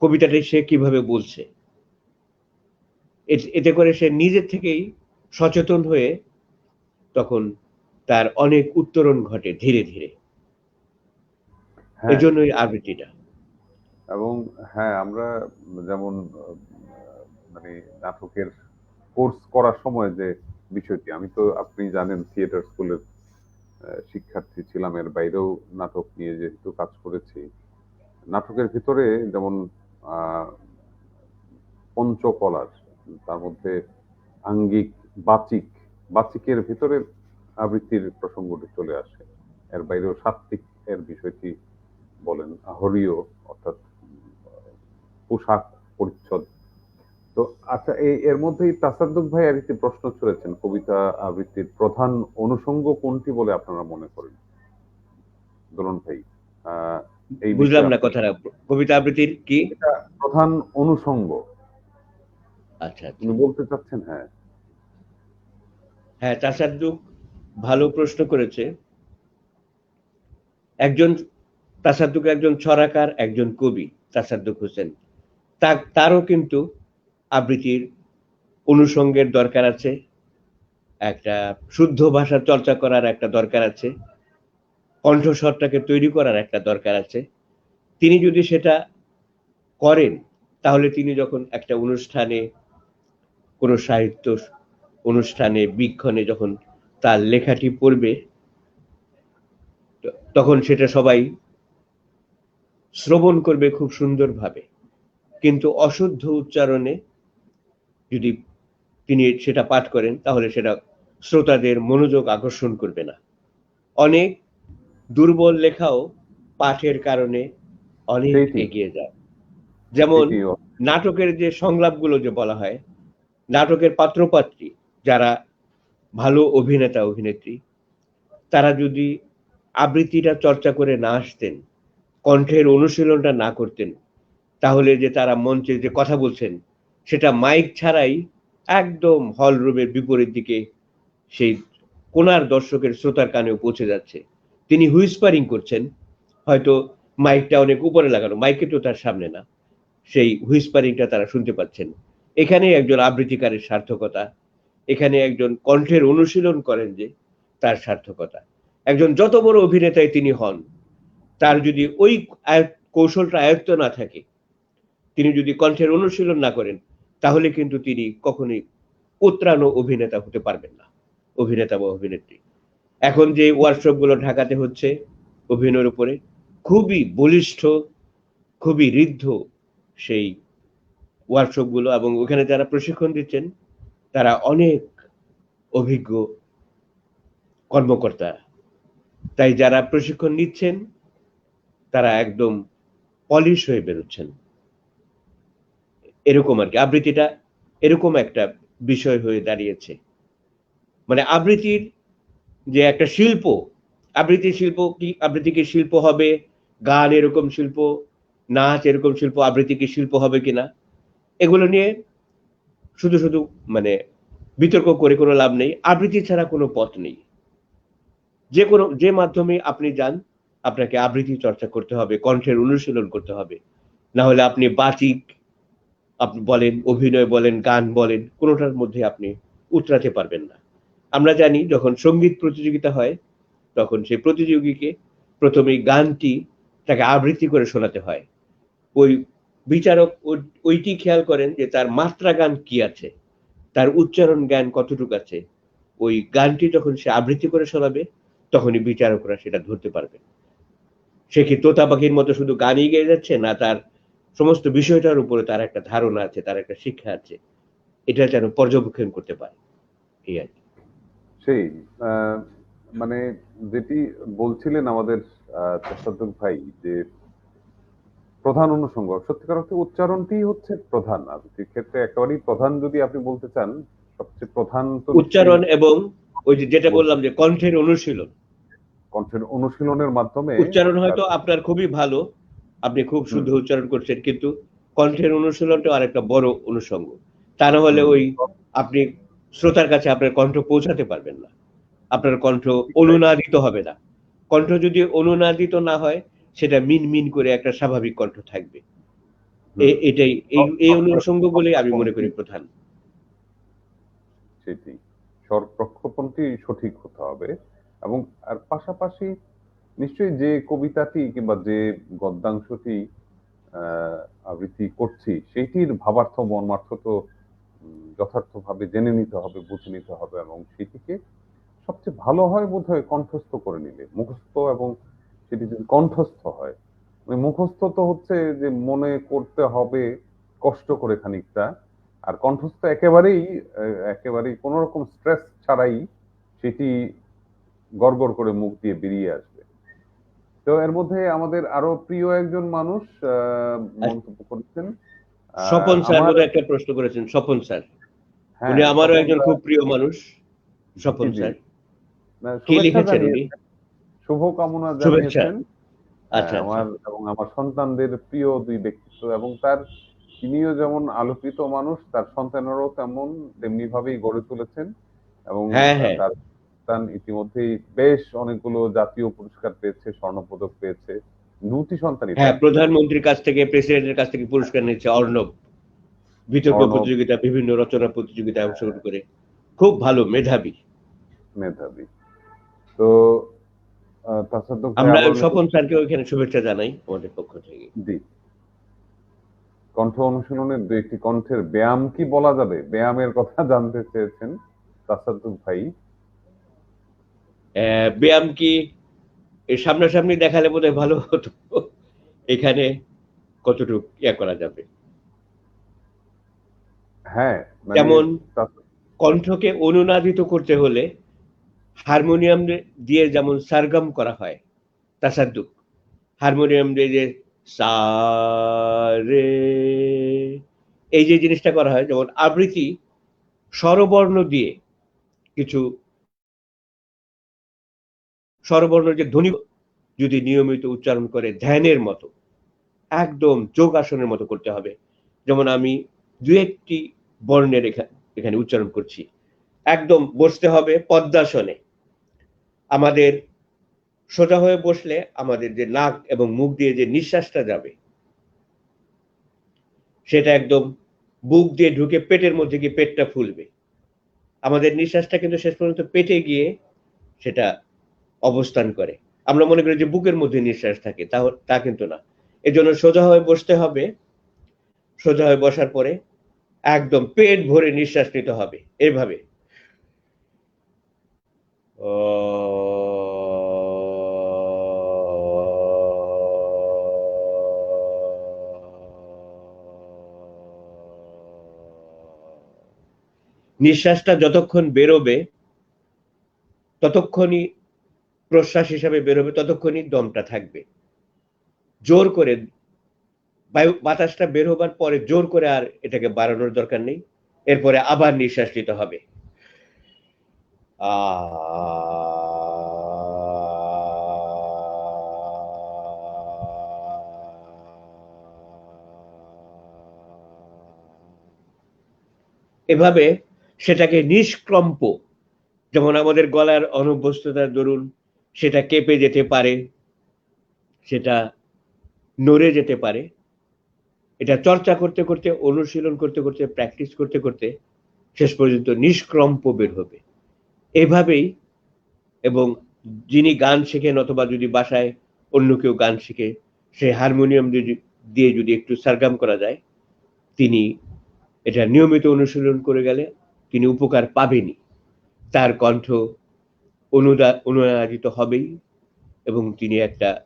কবিতাটা সে কিভাবে বলছে, এতে করে সে নিজের থেকেই সচেতন হয়ে তখন তার অনেক উত্তরণ ঘটে ধীরে ধীরে। এজন্যই আবৃত্তিটা। এবং হ্যাঁ, আমরা যেমন মানে নাটকের কোর্স করার সময় যে বিষয়টি, আমি তো আপনি জানেন থিয়েটার স্কুলের শিক্ষার্থী ছিলাম, এর বাইরেও নাটক নিয়ে যেহেতু কাজ করেছি, নাটকের ভিতরে যেমন পঞ্চকলার, তার মধ্যে আঙ্গিক, বাচিকের ভিতরে আবৃত্তির প্রসঙ্গটি চলে আসে। এর বাইরেও সাত্ত্বিক এর বিষয়টি বলেন, হরিয় অর্থাৎ পোশাক পরিচ্ছদ। তো আচ্ছা, এর মধ্যেই তাসাদ্দুক ভাই আর একটি প্রশ্ন ছড়েছেন, কবিতা আবৃত্তির প্রধান অনুষঙ্গ কোনটি বলে আপনারা মনে করেন? দোলন ভাই, এই বুঝলাম না কথাটা। কবিতা আবৃত্তির কি প্রধান অনুষঙ্গ? আচ্ছা, আপনি বলতে চাচ্ছেন? হ্যাঁ, তাসাদ্দুক ভালো প্রশ্ন করেছে। তাসাদ্দুক একজন ছড়াকার, একজন কবি। তাসাদ্দুক হোসেন, তারও কিন্তু আবৃত্তির অনুষঙ্গের দরকার আছে, একটা শুদ্ধ ভাষা চর্চা করার একটা দরকার আছে, কণ্ঠস্বরটাকে তৈরি করার একটা দরকার আছে। তিনি যদি সেটা করেন, তাহলে তিনি যখন একটা অনুষ্ঠানে, কোনো সাহিত্য অনুষ্ঠানে, বীক্ষণে যখন তার লেখাটি পড়বে, তখন সেটা সবাই শ্রবণ করবে খুব সুন্দরভাবে, কিন্তু অশুদ্ধ উচ্চারণে যদি তিনি সেটা পাঠ করেন তাহলে সেটা শ্রোতাদের মনোযোগ আকর্ষণ করবে না। অনেক দুর্বল লেখাও পাঠের কারণে অনেক সেইটি এগিয়ে যায়। যেমন এটি নাটকের যে সংলাপগুলো যে বলা হয়, নাটকের পাত্রপাত্রী যারা ভালো অভিনেতা অভিনেত্রী, তারা যদি আবৃত্তিটা চর্চা করে না আসতেন, কণ্ঠের অনুশীলনটা না করতেন, তাহলে যে তারা মঞ্চে যে কথা বলছেন সেটা মাইক ছাড়াই একদম হল রুমের বিপরীত দিকে সেই কোনার দর্শকের শ্রোতার কানেও পৌঁছে যাচ্ছে। তিনি হুইসপারিং করছেন, হয়তো মাইকটা অনেক উপরে লাগানো, মাইকে তো তার সামনে না, সেই হুইসপারিংটা তারা শুনতে পাচ্ছেন। এখানে একজন আবৃত্তিকারের সার্থকতা, এখানে একজন কণ্ঠের অনুশীলন করেন যে তার সার্থকতা। একজন যত বড় অভিনেতাই তিনি হন, তার যদি ওই কৌশলটা আয়ত্ত না থাকে, তিনি যদি কণ্ঠের অনুশীলন না করেন, তাহলে কিন্তু তিনি কখনোই উত্রানো অভিনেতা হতে পারবেন না, অভিনেতা বা অভিনেত্রী। এখন যে ওয়ার্কশপ গুলো ঢাকাতে হচ্ছে অভিনয়ের উপরে, খুবই বলিষ্ঠ, খুবই ঋদ্ধ সেই ওয়ার্কশপ গুলো, এবং ওখানে যারা প্রশিক্ষণ দিচ্ছেন তারা অনেক অভিজ্ঞ কর্মকর্তা। তাই যারা প্রশিক্ষণ নিচ্ছেন তারা একদম পলিশ হয়ে বেরোচ্ছেন। এরকম আর কি, আবৃত্তিটা এরকম একটা বিষয় হয়ে দাঁড়িয়েছে। মানে আবৃত্তির যে একটা শিল্প, আবৃত্তি শিল্প কি, আবৃত্তি কি শিল্প হবে, গান এরকম শিল্প, নাচ এরকম শিল্প, আবৃত্তি কি শিল্প হবে কিনা, এগুলো নিয়ে শুধু শুধু মানে বিতর্ক করে কোনো লাভ নেই। আবৃত্তি ছাড়া কোনো পথ নেই। যে মাধ্যমে আপনি যান, আপনাকে আবৃত্তি চর্চা করতে হবে, কণ্ঠের অনুশীলন করতে হবে। না হলে আপনি বাচিক আপনি বলেন, অভিনয় বলেন, গান বলেন, কোনোটার মধ্যে আপনি উতরাতে পারবেন না। আমরা জানি যখন সঙ্গীত প্রতিযোগিতা হয়, তখন সেই প্রতিযোগীকে প্রথমেই গানটি তাকে আবৃত্তি করে শোনাতে হয়। ওই বিচারক ওইটি খেয়াল করেন যে তার মাত্রা গান কি আছে, তার উচ্চারণ জ্ঞান কতটুকু আছে। ওই গানটি যখন সে আবৃত্তি করে শোনাবে, তখনই বিচারকরা সেটা ধরতে পারবে। সে কি তোতা পাখির মতো শুধু গানই গেয়ে যাচ্ছে, না তার সমস্ত বিষয়টার উপরে তার একটা ধারণা আছে, তার একটা শিক্ষা আছে, এটা যেন পর্যবেক্ষণ করতে পারে। এই আর কি। সেই আহ, মানে যেটি বলছিলেন আমাদের তোফাজ্জল ভাই, যে প্রধান অনুষঙ্গ সত্যিকার অর্থে উচ্চারণটি হচ্ছে প্রধান আবৃত্তির ক্ষেত্রে, একেবারেই প্রধান যদি আপনি বলতে চান, সবচেয়ে প্রধান তো নিশ্চয়ই উচ্চারণ এবং ওই যে যেটা বলতে বললাম যে কণ্ঠের অনুশীলন। কণ্ঠের অনুশীলনের মাধ্যমে উচ্চারণ তার হয়তো আপনার খুবই ভালো, আপনি খুব হুম শুদ্ধ উচ্চারণ করছেন, কিন্তু কণ্ঠের অনুশীলনটা আরেকটা বড় অনুষঙ্গ। তা না হলে হুম ওই আপনি শ্রোতার কাছে আপনার কণ্ঠ পৌঁছাতে পারবেন না, আপনার কণ্ঠ অনুনাদিত হবে না। কণ্ঠ যদি অনুনাদিত না হয়, সেটা মিন মিন করে একটা স্বাভাবিক কণ্ঠ থাকবে। হুম এটাই এই অনুষঙ্গ বলে আমি মনে করি প্রধান। সেটি স্বর প্রক্ষেপণটি সঠিক হতে হবে। এবং আর পাশাপাশি নিশ্চয়ই যে কবিতাটি কিংবা যে গদ্যাংশটি আহ, আবৃত্তি করছি সেটির ভাবার্থ মর্মার্থ তো যথার্থভাবে জেনে নিতে হবে, বুঝে নিতে হবে, এবং সেটিকে সবচেয়ে ভালো হয় বোধহয় কণ্ঠস্থ করে নিলে, মুখস্থ, এবং সেটি যদি কণ্ঠস্থ হয়। মানে মুখস্থ তো হচ্ছে যে মনে করতে হবে কষ্ট করে খানিকটা, আর কণ্ঠস্থ একেবারেই কোন রকম স্ট্রেস ছাড়াই সেটি গড়গড় করে মুখ দিয়ে বেরিয়ে আসবে। তো এর মধ্যে আমাদের আরো প্রিয় একজন মানুষ আর মন্তব্য করেছেন। স্বপন স্যার আমার বোধহয় একটা প্রশ্ন করেছেন, স্বপন স্যার। উনি হ্যাঁ, আমারও স্বপন একজন দা, খুব প্রিয় মানুষ, জি স্বপন জি, স্যার। কি শুভেচ্ছা লিখেছেন উনি? জানিয়েছেন, শুভকামনা শুভেচ্ছা। জানিয়েছেন। হ্যাঁ, আচ্ছা, আচ্ছা। আমার এবং আমার সন্তানদের প্রিয় দুই ব্যক্তিত্ব, এবং তিনিও যেমন আলোকিত মানুষ, তার সন্তানেরও তেমনি ভাবেই গড়ে তুলেছেন। এবং হ্যাঁ, হ্যাঁ। তার সন্তান ইতিমধ্যেই বেশ অনেকগুলো জাতীয় পুরস্কার পেয়েছে, স্বর্ণপদক পেয়েছে, দুটি সন্তানই হ্যাঁ, তার। প্রধানমন্ত্রীর কাছ থেকে, প্রেসিডেন্টের কাছ থেকে পুরস্কার নিচ্ছে অর্ণব। বিতর্ক অর্ণব প্রতিযোগিতা, বিভিন্ন রচনা প্রতিযোগিতায় অংশগ্রহণ করে। খুব ভালো, মেধাবী। মেধাবী। তো তাসাদ্দুক ভাই, আমরা আবারও স্বপন স্যারকেও এখানে শুভেচ্ছা জানাই আমাদের পক্ষ থেকে। জি, কণ্ঠ অনুশীলনের দু একটি কণ্ঠের ব্যায়াম কি বলা যাবে, ব্যায়ামের কথা জানতে চেয়েছেন তাসাদ্দুক ভাই। ব্যায়াম কি সামনাসামনি দেখালে বোধহয় ভালো হতো। এখানে কতটুকু করা যাবে? হ্যাঁ, মানে যেমন তা- কণ্ঠকে অনুনাদিত করতে হলে হারমোনিয়াম দিয়ে যেমন সারগম করা হয়, তাসাদ্দুক, হারমোনিয়াম দিয়ে যে সা রে, এই যে জিনিসটা করা হয়, যেমন আবৃত্তি স্বরবর্ণ দিয়ে কিছু স্বরবর্ণ যে ধ্বনি যদি নিয়মিত উচ্চারণ করে ধ্যানের মতো, একদম যোগাসনের মতো করতে হবে। যেমন আমি দু একটি বর্ণের এখানে উচ্চারণ করছি। একদম বসতে হবে পদ্মাসনে। আমাদের সোজা হয়ে বসলে আমাদের যে নাক এবং মুখ দিয়ে যে নিঃশ্বাসটা যাবে, সেটা একদম বুক দিয়ে ঢুকে পেটের মধ্যে গিয়ে পেটটা ফুলবে। আমাদের নিঃশ্বাসটা কিন্তু শেষ পর্যন্ত পেটে গিয়ে সেটা অবস্থান করে। আমরা মনে করি যে বুকের মধ্যে নিঃশ্বাস থাকে, তা কিন্তু না। এজন্য সোজা হয়ে বসতে হবে। সোজা হয়ে বসার পরে একদম পেট ভরে নিঃশ্বাস নিতে হবে এভাবে। নিঃশ্বাসটা যতক্ষণ বেরোবে ততক্ষণই প্রশ্বাস হিসাবে বেরোবে, ততক্ষণই দমটা থাকবে। জোর করে বাতাসটা বের হবার পরে জোর করে আর এটাকে বাড়ানোর দরকার নেই। এরপরে আবার নিঃশ্বাস নিতে হবে। এভাবে সেটাকে নিষ্কম্প, যেমন আমাদের গলার অনভ্যস্ততার দরুন সেটা কেঁপে যেতে পারে, সেটা নড়ে যেতে পারে। এটা চর্চা করতে করতে, অনুশীলন করতে করতে, প্র্যাকটিস করতে করতে শেষ পর্যন্ত নিষ্কম্প বের হবে। এভাবেই, এবং যিনি গান শেখেন অথবা যদি বাসায় অন্য কেউ গান শিখে, সে হারমোনিয়াম দিয়ে যদি একটু সারগাম করা যায়, তিনি এটা নিয়মিত অনুশীলন করে গেলে তিনি উপকার পাবেনই। তার কণ্ঠ অনুনাদিত হবেই, এবং তিনি একটা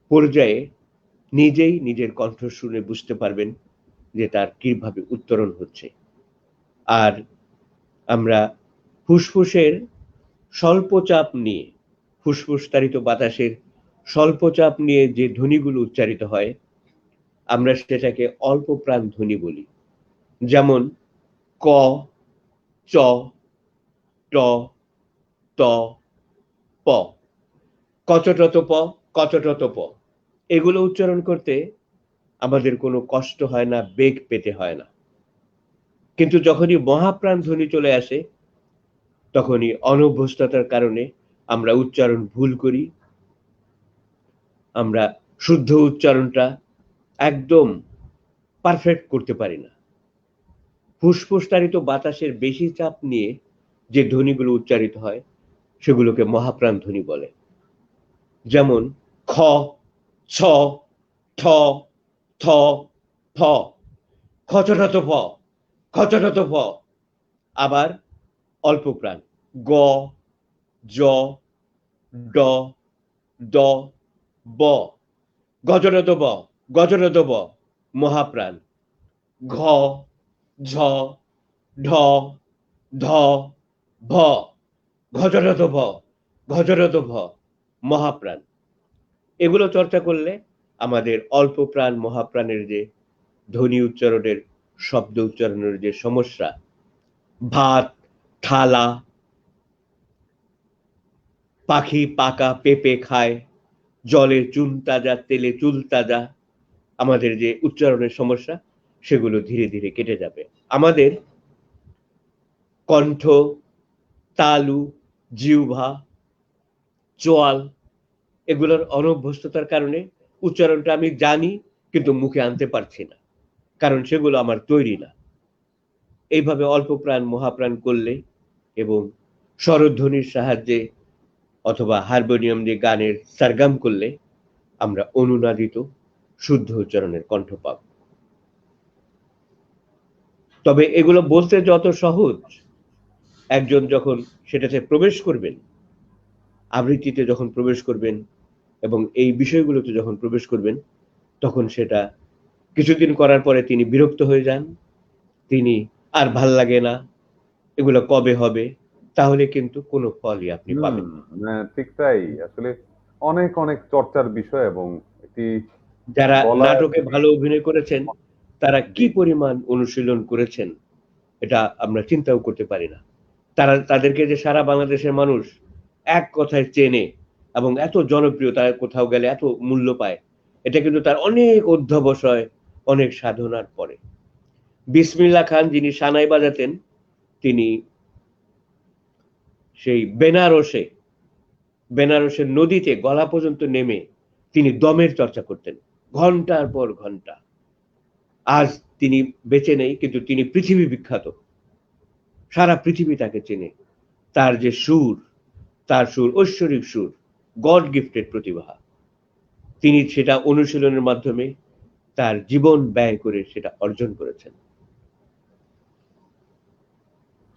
পর্যায়ে নিজেই নিজের কণ্ঠ শুনে বুঝতে পারবেন যে তার কিভাবে উত্তরণ হচ্ছে। আর আমরা ফুসফুসের স্বল্প চাপ নিয়ে, ফুসফুসতাড়িত বাতাসের স্বল্প চাপ নিয়ে যে ধ্বনিগুলো উচ্চারিত হয়, আমরা সেটাকে অল্প প্রাণ ধ্বনি বলি। যেমন ক, চ, ট, ত, প, কচটত প, কচটত প। এগুলো উচ্চারণ করতে আমাদের কোনো কষ্ট হয় না, বেগ পেতে হয় না। কিন্তু যখনই মহাপ্রাণ ধ্বনি চলে আসে, তখনই অনভ্যস্ততার কারণে আমরা উচ্চারণ ভুল করি। আমরা শুদ্ধ উচ্চারণটা একদম পারফেক্ট করতে পারি না। ফুসফুসতাড়িত বাতাসের বেশি চাপ নিয়ে যে ধ্বনিগুলো উচ্চারিত হয়, সেগুলোকে মহাপ্রাণ ধ্বনি বলে। যেমন খ, ছ, ঠ, থ, ফ, খচটত প, খচটত প। আবার অল্প প্রাণ গ, জ, ড, দ, ব, গজরত ব, গজরত ব, মহাপ্রাণ ঘ, ঝ, ঢ, ধ, ভ, ঘজরত ভ, ঘজরত ভ, মহাপ্রাণ। এগুলো চর্চা করলে আমাদের অল্প প্রাণ মহাপ্রাণের যে ধ্বনি উচ্চারণের, শব্দ উচ্চারণের যে সমস্যা, ভাত, থালা, পাখি পাকা পেঁপে খায়, জলে চুন তাজা, তেলে চুল তাজা, আমাদের যে উচ্চারণের সমস্যা, সেগুলো ধীরে ধীরে কেটে যাবে। আমাদের কণ্ঠ, তালু, জিহ্বা, চোয়াল, এগুলোর অনভ্যস্ততার কারণে উচ্চারণটা আমি জানি কিন্তু মুখে আনতে পারছি না, কারণ সেগুলো আমার তৈরি না। এইভাবে অল্প প্রাণ মহাপ্রাণ করলে এবং স্বরধ্বনির সাহায্যে অথবা হারমোনিয়াম দিয়ে গানের সারগাম করলে আমরা অনুনাদিত শুদ্ধ উচ্চারণের কণ্ঠ পাব। তবে এগুলো বলতে যত সহজ, একজন যখন সেটাতে প্রবেশ করবেন, আবৃত্তিতে যখন প্রবেশ করবেন এবং এই বিষয়গুলোতে যখন প্রবেশ করবেন, তখন সেটা কিছুদিন করার পরে তিনি বিরক্ত হয়ে যান। তিনি আর ভাল লাগে না, এগুলো কবে হবে? তাহলে কিন্তু কোনো ফলই আপনি পাবেন না। ঠিক তাই। আসলে অনেক অনেক চর্চার বিষয় এবং একটি যারা গলা নাটকে ভালো অভিনয় করেছেন, তারা জি, কি পরিমাণ অনুশীলন করেছেন, এটা আমরা চিন্তাও করতে পারি না। তাদেরকে যে সারা বাংলাদেশের মানুষ এক কথায় চেনে এবং এত জনপ্রিয়, তারা কোথাও গেলে এত মূল্য পায়, এটা কিন্তু তার অনেক অধ্যবসায়, অনেক সাধনার পরে। বিসমিল্লাহ খান যিনি সানাই বাজাতেন, তিনি সেই বেনারসের নদীতে গলা পর্যন্ত নেমে তিনি দমের চর্চা করতেন ঘন্টার পর ঘন্টা। আজ তিনি বেঁচে নেই, কিন্তু তিনি পৃথিবী বিখ্যাত, সারা পৃথিবী তাকে চেনে। তার যে সুর, তার সুর ঐশ্বরিক সুর, গড গিফটেড প্রতিভা। তিনি সেটা অনুশীলনের মাধ্যমে তার জীবন ব্যয় করে সেটা অর্জন করেছেন।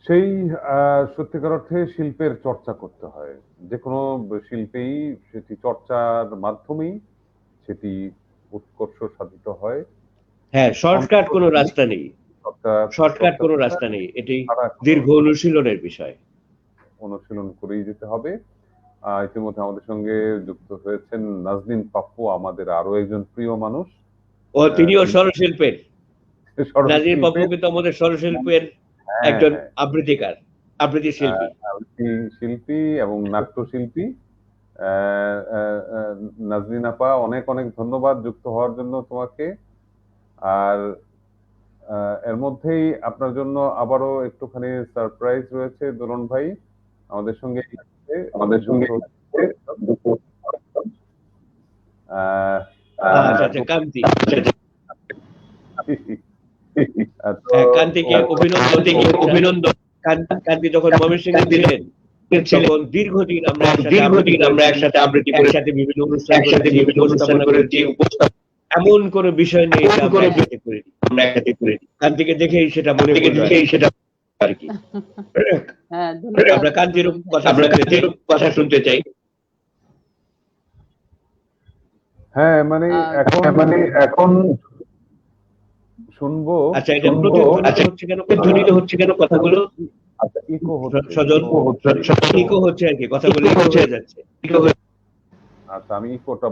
সেই সত্যিকার অর্থে শিল্পের চর্চা করতে হয়। যে কোনো শিল্পেই সেটি চর্চার মাধ্যমেই সেটি উৎকর্ষ সাধিত হয়। হ্যাঁ, শর্টকাট কোনো অন্তত রাস্তা নেই। চর্চা শর্টকাট চর্চা কোনো ছাড়া রাস্তা নেই। এটি ছাড়া কোনো দীর্ঘ অনুশীলনের বিষয়। অনুশীলন করেই যেতে হবে। ইতিমধ্যে আমাদের সঙ্গে যুক্ত হয়েছেন নাজনীন পাপ্পু, আমাদের আরো একজন প্রিয় মানুষ। তিনিও তিনি স্বরশিল্পের, নাজির পাপ্পু স্বরশিল্পের কিন্তু আমাদের স্বরশিল্পের হ্যাঁ, একজন হ্যাঁ, আবৃত্তিকার, আবৃত্তি শিল্পী। আবৃত্তি শিল্পী এবং নাট্যশিল্পী। আহ, আহ, আহ, নাজনীন আপা, অনেক অনেক ধন্যবাদ যুক্ত হওয়ার জন্য তোমাকে। আর এর মধ্যেই আপনার জন্য আবারও একটুখানি সারপ্রাইজ রয়েছে দোলন ভাই আমাদের সঙ্গে যুক্ত হচ্ছে। আহ, আচ্ছা আচ্ছা, কান্তি। তো হ্যাঁ, কান্তিকে অভিনন্দন, শুভেচ্ছা। অভিনন্দন। কান্তি যখন ময়মনসিংহে ছিলেন, তখন দীর্ঘদিন আমরা একসাথে আবৃত্তি করেছি, আবৃত্তি করেছি, একসাথে বিভিন্ন অনুষ্ঠান একসাথে করেছি, বিভিন্ন অনুষ্ঠান উপস্থাপনা করেছি, করেছি। এমন কোনো বিষয় নেই যে আমরা কোনো একসাথে করিনি। আমরা একসাথে করেছি। কান্তিকে দেখেই সেটা মনে থেকে পড়লো আর দেখেই কি। সেটা আর কি। হ্যাঁ, ধন্যবাদ আমরা কান্তির দুলন ভাই। কথা আমরা শুনতে চাই। কান্তির কথা শুনতে চাই। হ্যাঁ, এখন শুনবো। আচ্ছা, এটা প্রতিধ্বনিত হচ্ছে কেন ধ্বনিত হচ্ছে কেন কথাগুলো? আচ্ছা, ইকো হচ্ছে। সজল, ইকো হচ্ছে আর কি, কথাগুলো ইকো হয়ে যাচ্ছে। আচ্ছা, আমি ইকোটা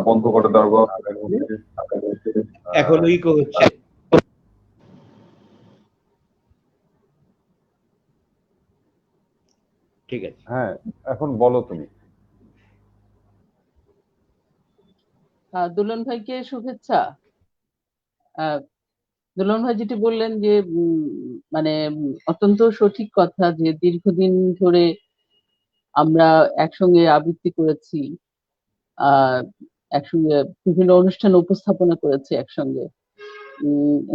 বন্ধ করে দেবো। এখনো ইকো হচ্ছে। ঠিক আছে। হ্যাঁ, এখন বলো তুমি। দুলন ভাইকে শুভেচ্ছা। আহ, দুলন ভাই যেটি বললেন যে মানে অত্যন্ত সঠিক কথা যে দীর্ঘদিন ধরে আমরা একসঙ্গে আবৃত্তি করেছি, আহ একসঙ্গে বিভিন্ন অনুষ্ঠান উপস্থাপনা করেছি একসঙ্গে।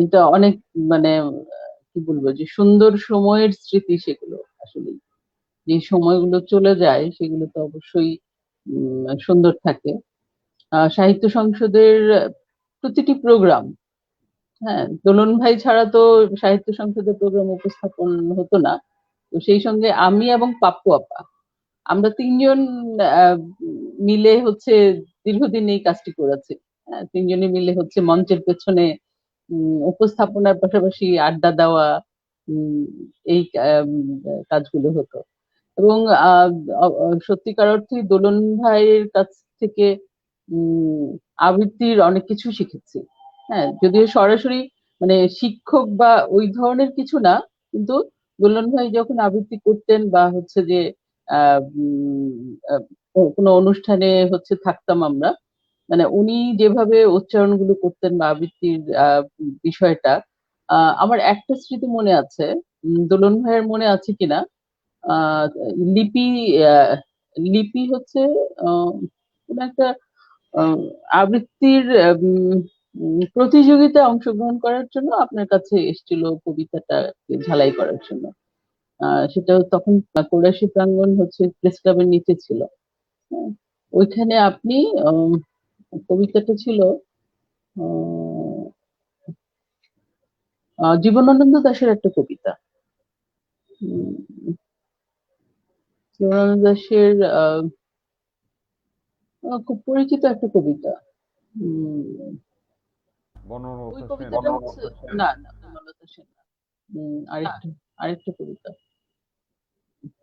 এটা অনেক মানে কি বলবো, যে সুন্দর সময়ের স্মৃতি সেগুলো। আসলে যে সময়গুলো চলে যায় সেগুলো তো অবশ্যই সুন্দর থাকে। সাহিত্য সংসদের প্রতিটি প্রোগ্রাম, হ্যাঁ, দোলন ভাই ছাড়া তো সাহিত্য সংসদের প্রোগ্রাম উপস্থাপন হতো না। তো সেই সঙ্গে আমি এবং পাপ্পু আপা, আমরা তিনজন আহ, মিলে হচ্ছে দীর্ঘদিন এই কাজটি করেছি। হ্যাঁ, তিনজনে মিলে হচ্ছে মঞ্চের পেছনে উপস্থাপনার পাশাপাশি আড্ডা দেওয়া, উম, এই কাজগুলো হতো। এবং সত্যিকার অর্থে দোলন ভাইয়ের কাছ থেকে উম আবৃত্তির অনেক কিছু শিখেছি। হ্যাঁ, যদিও সরাসরি মানে শিক্ষক বা ওই ধরনের কিছু না, কিন্তু দোলন ভাই যখন আবৃত্তি করতেন বা হচ্ছে যে আহ কোনো অনুষ্ঠানে হচ্ছে থাকতাম আমরা, মানে উনি যেভাবে উচ্চারণগুলো করতেন বা আবৃত্তির বিষয়টা, আমার একটা স্মৃতি মনে আছে, দোলন ভাইয়ের মনে আছে কিনা। আহ লিপি আহ, লিপি হচ্ছে কোন একটা আহ, আবৃত্তির প্রতিযোগিতায় অংশগ্রহণ করার জন্য আপনার কাছে এসেছিল কবিতাটা ঝালাই করার জন্য। সেটা তখন কৈলাসী প্রাঙ্গণ হচ্ছে প্রেস ক্লাবের নিচে ছিল। হ্যাঁ, ওইখানে আপনি কবিতাটা ছিল জীবনানন্দ দাশের একটা কবিতা। উম, জীবনানন্দ দাশের খুব পরিচিত একটা কবিতা। উম, ওই বনলতা সেন। কবিতাটা হচ্ছে, না না, বনলতা সেন না। আরেকটা আরেকটা কবিতা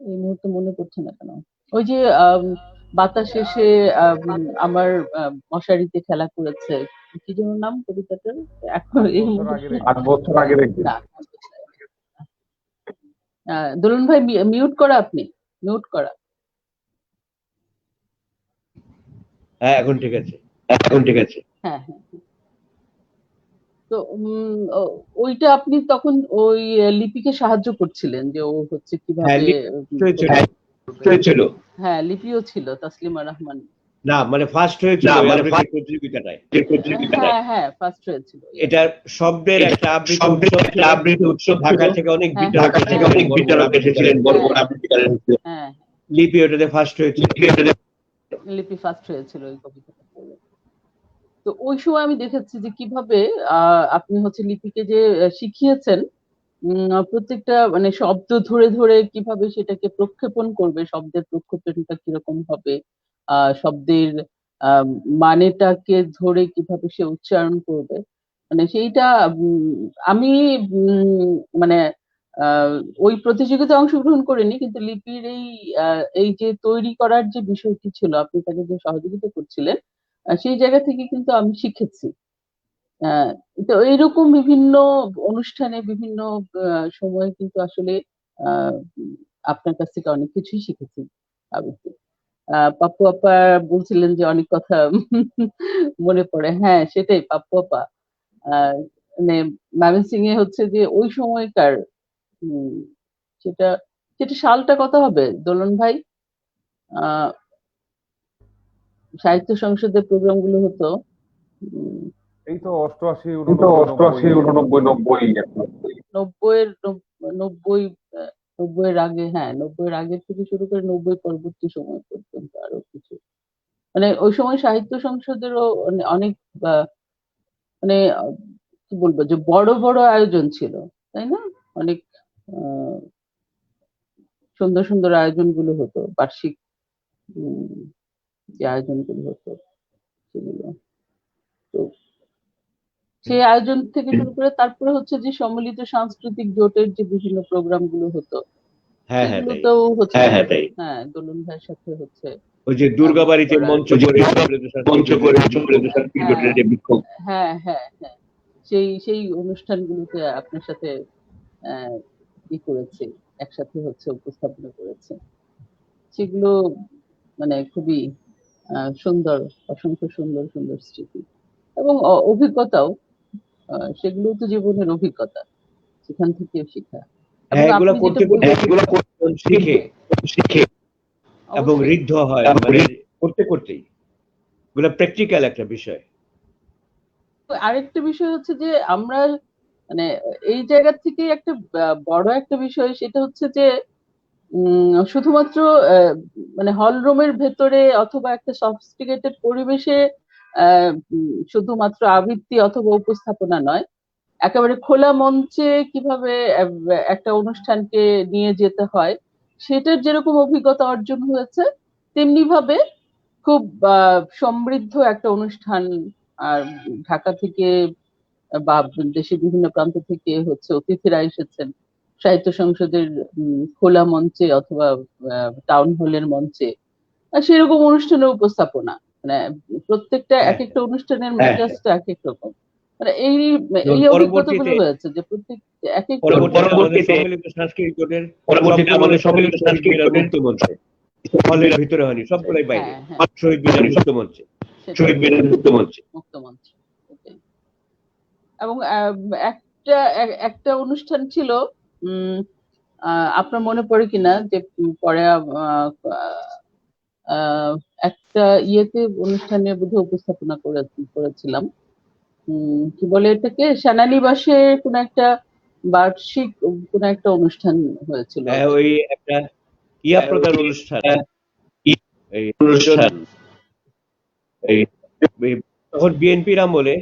এই মুহূর্তে মনে পড়ছে না কেন। ওই যে বাতাস এসে আমার মশারিতে খেলা করেছে, কি যেন নাম কবিতাটার, এখন 8 এই বছর আগের মুহূর্তে। একদিন। 8 বছর আগের একদিন। না, দোলন ভাই মিউট করা, আপনি মিউট করা। হ্যাঁ, এখন ঠিক আছে। এখন ঠিক আছে। হ্যাঁ হ্যাঁ। তো ওইটা আপনি তখন ওই লিপিকে সাহায্য করছিলেন যে ও হচ্ছে হ্যাঁ, কিভাবে হয়েছিল। হয়েছিল। হ্যাঁ, লিপিও ছিল তাসলিমা রহমান। না, মানে ফার্স্ট হয়েছিল না, ওই মানে আবৃত্তির প্রতিযোগিতাটায়। প্রতিযোগিতাটায়। হ্যাঁ হ্যাঁ, ফার্স্ট হয়েছিল। এটা শব্দের একটা আবৃত্তি শব্দের উৎসব একটা ছিল। আবৃত্তি উৎসব ছিল। ঢাকা থেকে অনেক হ্যাঁ, বিতরক ঢাকা থেকে এসেছিলেন, অনেক বড় বড় বিতরক এসেছিলেন, আবৃত্তিকার। বড় বড় আবৃত্তিকার। হ্যাঁ লিপি ওটাতে ফার্স্ট হয়েছিল। লিপি ফার্স্ট হয়েছিল ওই কবিতাটা পড়ে। তো ওই সময় আমি দেখেছি যে কিভাবে আপনি হচ্ছে লিপিকে যে শিখিয়েছেন, প্রত্যেকটা মানে শব্দ ধরে ধরে কিভাবে সেটাকে প্রক্ষেপণ করবে, শব্দের প্রক্ষেপণটা কিরকম হবে, শব্দের আহ, মানেটাকে ধরে কিভাবে সে উচ্চারণ করবে, মানে সেইটা আমি মানে আহ, ওই প্রতিযোগিতায় অংশগ্রহণ করিনি, কিন্তু লিপির এই যে তৈরি করার যে বিষয়টি ছিল, আপনি তাকে যে সহযোগিতা করছিলেন, সেই জায়গা থেকে কিন্তু আমি শিখেছি। আহ, তো এইরকম বিভিন্ন অনুষ্ঠানে বিভিন্ন সময়ে কিন্তু আসলে আহ, আপনার কাছ থেকে অনেক কিছুই শিখেছি আবৃত্তি। পাপ্পু আপা বলছিলেন যে অনেক কথা মনে পড়ে, হ্যাঁ সেটাই পাপ্পু আপা। আহ, মানে ময়মনসিং এ হচ্ছে যে ওই সময়কার উম, সেটা সেটা সালটা কত হবে দোলন ভাই? আহ সাহিত্য সংসদের প্রোগ্রাম গুলো হতো উম, এই তো 88, 89, 90। নব্বইয়ের 90-এর আগে, হ্যাঁ 90-এর আগে থেকে শুরু করে 90 পরবর্তী সময় পর্যন্ত আরো কিছু, মানে ওই সময় সাহিত্য সংসদেরও অনেক আহ, মানে কি বলবো যে বড় বড় আয়োজন ছিল, তাই না? অনেক আহ, সুন্দর সুন্দর আয়োজনগুলো হতো, বার্ষিক উম, যে আয়োজনগুলো হতো সেগুলো। তো সেই আয়োজন থেকে শুরু করে তারপরে হচ্ছে যে সম্মিলিত সাংস্কৃতিক জোটের যে বিভিন্ন প্রোগ্রাম গুলো হতো, হ্যাঁ হ্যাঁ, তাই। সেগুলোতেও হচ্ছে হ্যাঁ হ্যাঁ, তাই। হ্যাঁ দোলন ভাইয়ের সাথে হচ্ছে ওই যে দুর্গাবাড়িতে করার, মঞ্চ ওই যে করে মঞ্চ করে সম্মিলিত হ্যাঁ সাংস্কৃতিক জোটের যে বিক্ষোভ। হ্যাঁ হ্যাঁ হ্যাঁ, সেই সেই অনুষ্ঠানগুলোতে আপনার সাথে আহ ই করেছি, একসাথে হচ্ছে উপস্থাপনা করেছে, সেগুলো মানে খুবই সুন্দর, অসংখ্য সুন্দর সুন্দর স্মৃতি এবং অভিজ্ঞতাও। সেগুলো তো জীবনের অভিজ্ঞতা, সেখান থেকে শেখা। এবং হ্যাঁ, এগুলো আপনি যেটা করতে করতে বললেন, এগুলো মন শিখে শিখে এবং অবশ্যই ঋদ্ধ হয়, মানে করতে করতেই। এগুলো প্র্যাকটিক্যাল একটা বিষয়। আরেকটা বিষয় হচ্ছে যে আমরা মানে এই জায়গা থেকে একটা বড় একটা বিষয়, সেটা হচ্ছে যে শুধুমাত্র মানে হল রুমের ভেতরে অথবা একটা সফিস্টিকেটেড পরিবেশে শুধুমাত্র আবৃত্তি অথবা উপস্থাপনা নয়, একেবারে খোলা মঞ্চে কিভাবে একটা অনুষ্ঠানকে নিয়ে যেতে হয়, সেটার যেরকম অভিজ্ঞতা অর্জন হয়েছে, তেমনি ভাবে খুব সমৃদ্ধ একটা অনুষ্ঠান। আর ঢাকা থেকে বা দেশের বিভিন্ন প্রান্ত থেকে হচ্ছে অতিথিরা এসেছেন সাহিত্য সংসদের খোলা মঞ্চে অথবা টাউন হলের মঞ্চে, আর সেরকম অনুষ্ঠানের উপস্থাপনা, মানে প্রত্যেকটা এক হ্যাঁ, একটা অনুষ্ঠানের হ্যাঁ, মেজাজটা এক এক রকম, মানে এই এবং এই অভিজ্ঞতাগুলো পরবর্তীতে হয়েছে যে প্রত্যেক এক এক আমাদের সম্মিলিত সাংস্কৃতিক জোটের পরবর্তীতে সবগুলো আমাদের অনুষ্ঠানই সম্মিলিত শহীদ সাংস্কৃতিক মিনার জোটের মুক্ত মঞ্চে, হলের ভিতরে হয়নি, সবগুলোই বাইরে, হ্যাঁ হ্যাঁ শহীদ মিনার মুক্ত মঞ্চে। শহীদ মিনার মুক্ত মঞ্চে। মুক্ত মঞ্চ। ওটাই। এবং একটা একটা অনুষ্ঠান ছিল, উম আপনার মনে পড়ে কিনা যে পরে আহ, একটা ইয়েতে অনুষ্ঠানে বোধহয় উপস্থাপনা করেছিলাম, কি বলে এটাকে, সেনানিবাসে কোন একটা বার্ষিক কোন একটা অনুষ্ঠান হয়েছিল। হ্যাঁ, ওই একটা প্রদান অনুষ্ঠান, এই অনুষ্ঠান, এই এই তখন বিএনপির আমলে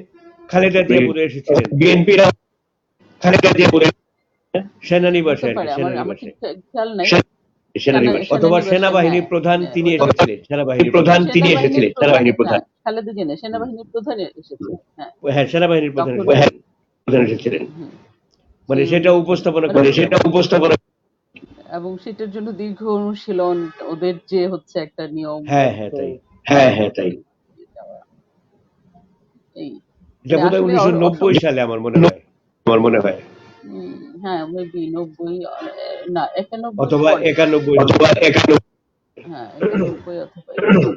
খালেদা জিয়া বোধহয় এসেছিলেন। বিএনপিরা খালেদা জিয়া বলে সেনানিবাসে হতে আর কি, পারে, আমার আমার সেনানিবাসে। ঠিক খেয়াল নাই। সেনানিবাস অথবা সেনানিবাসে, সেনাবাহিনী হ্যাঁ, প্রধান হ্যাঁ, তিনি ওটা এসেছিলেন, সেনাবাহিনীর প্রধান প্রধান। তিনি সেনাবাহিনীর এসেছিলেন, প্রধান, সেনাবাহিনীর প্রধান। হ্যাঁ, খালেদা জিয়া সেনাবাহিনীর প্রধান এসেছিলেন, হ্যাঁ, হ্যাঁ, সেনাবাহিনীর প্রধান তখন এসেছিলেন। প্রধান এসেছিলেন। হুম, মানে সেই সেটা অনুষ্ঠানে উপস্থাপনা মানে করেছিলেন। সেটা উপস্থাপনা। এবং সেটার জন্য দীর্ঘ অনুশীলন, ওদের যে হচ্ছে একটা হ্যাঁ, হ্যাঁ, নিয়মবদ্ধ তাই। হ্যাঁ তাই। যাওয়া, এই এটা মানে বোধহয় আসলে 1990 সালে আমার মনে হয়, আমার মনে হয়। হ্যাঁ, মেবি 90, না 91 অথবা পরে, 91। অথবা 91। হ্যাঁ 91 অথবা 91,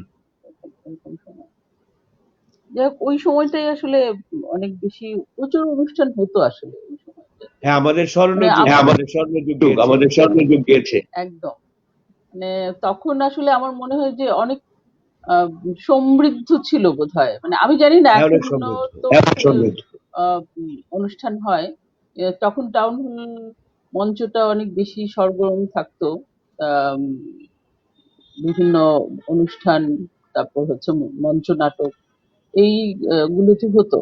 এরকম সময়। যাই হোক, ওই সময়টাই আসলে অনেক বেশি প্রচুর অনুষ্ঠান হতো আসলে ওই সময়টা। হ্যাঁ, আমাদের মানে স্বর্ণযুগ, আমাদের স্বর্ণযুগ গিয়েছে। আমাদের স্বর্ণযুগ গিয়েছে। একদম, মানে তখন আসলে আমার মনে হয় যে অনেক আহ, সমৃদ্ধ ছিল বোধহয়, মানে আমি জানি না হ্যাঁ, অনেক এখনো সমৃদ্ধ। তো অনুষ্ঠান হয়। তখন টাউন হল মঞ্চটা অনেক বেশি সরগরম থাকতো, আম, বিভিন্ন অনুষ্ঠান, তারপর হচ্ছে মঞ্চ নাটক, এই গুলোতে হতো।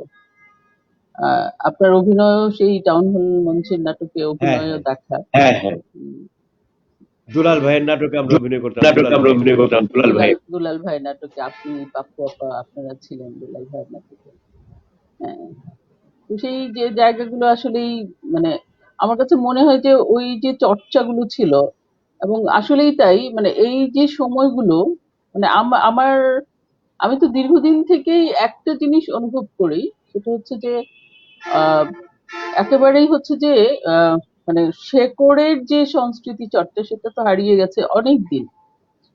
আপনার অভিনয় সেই টাউন হল মঞ্চের নাটকে হ্যাঁ, অভিনয় হ্যাঁ। দেখা। হ্যাঁ। উম, দুলাল ভাইয়ের নাটকে আমরা অভিনয় করতাম। নাটকে দুলাল আমরা ভাই। অভিনয় করতাম, দুলাল ভাই। দুলাল ভাই নাটকে আপনি, পাপ্পু আপা, আপনারা ছিলেন দুলাল ভাইয়ের নাটকে। হ্যাঁ, তো সেই যে জায়গাগুলো আসলেই মানে আমার কাছে মনে হয় যে ওই যে চর্চাগুলো ছিল, এবং আসলেই তাই, মানে এই যে সময়গুলো, মানে আমার আমি তো দীর্ঘদিন থেকেই একটা জিনিস অনুভব করি, সেটা হচ্ছে যে আহ, একেবারেই হচ্ছে যে মানে শেকড়ের যে সংস্কৃতি চর্চা সেটা তো হারিয়ে গেছে অনেক দিন।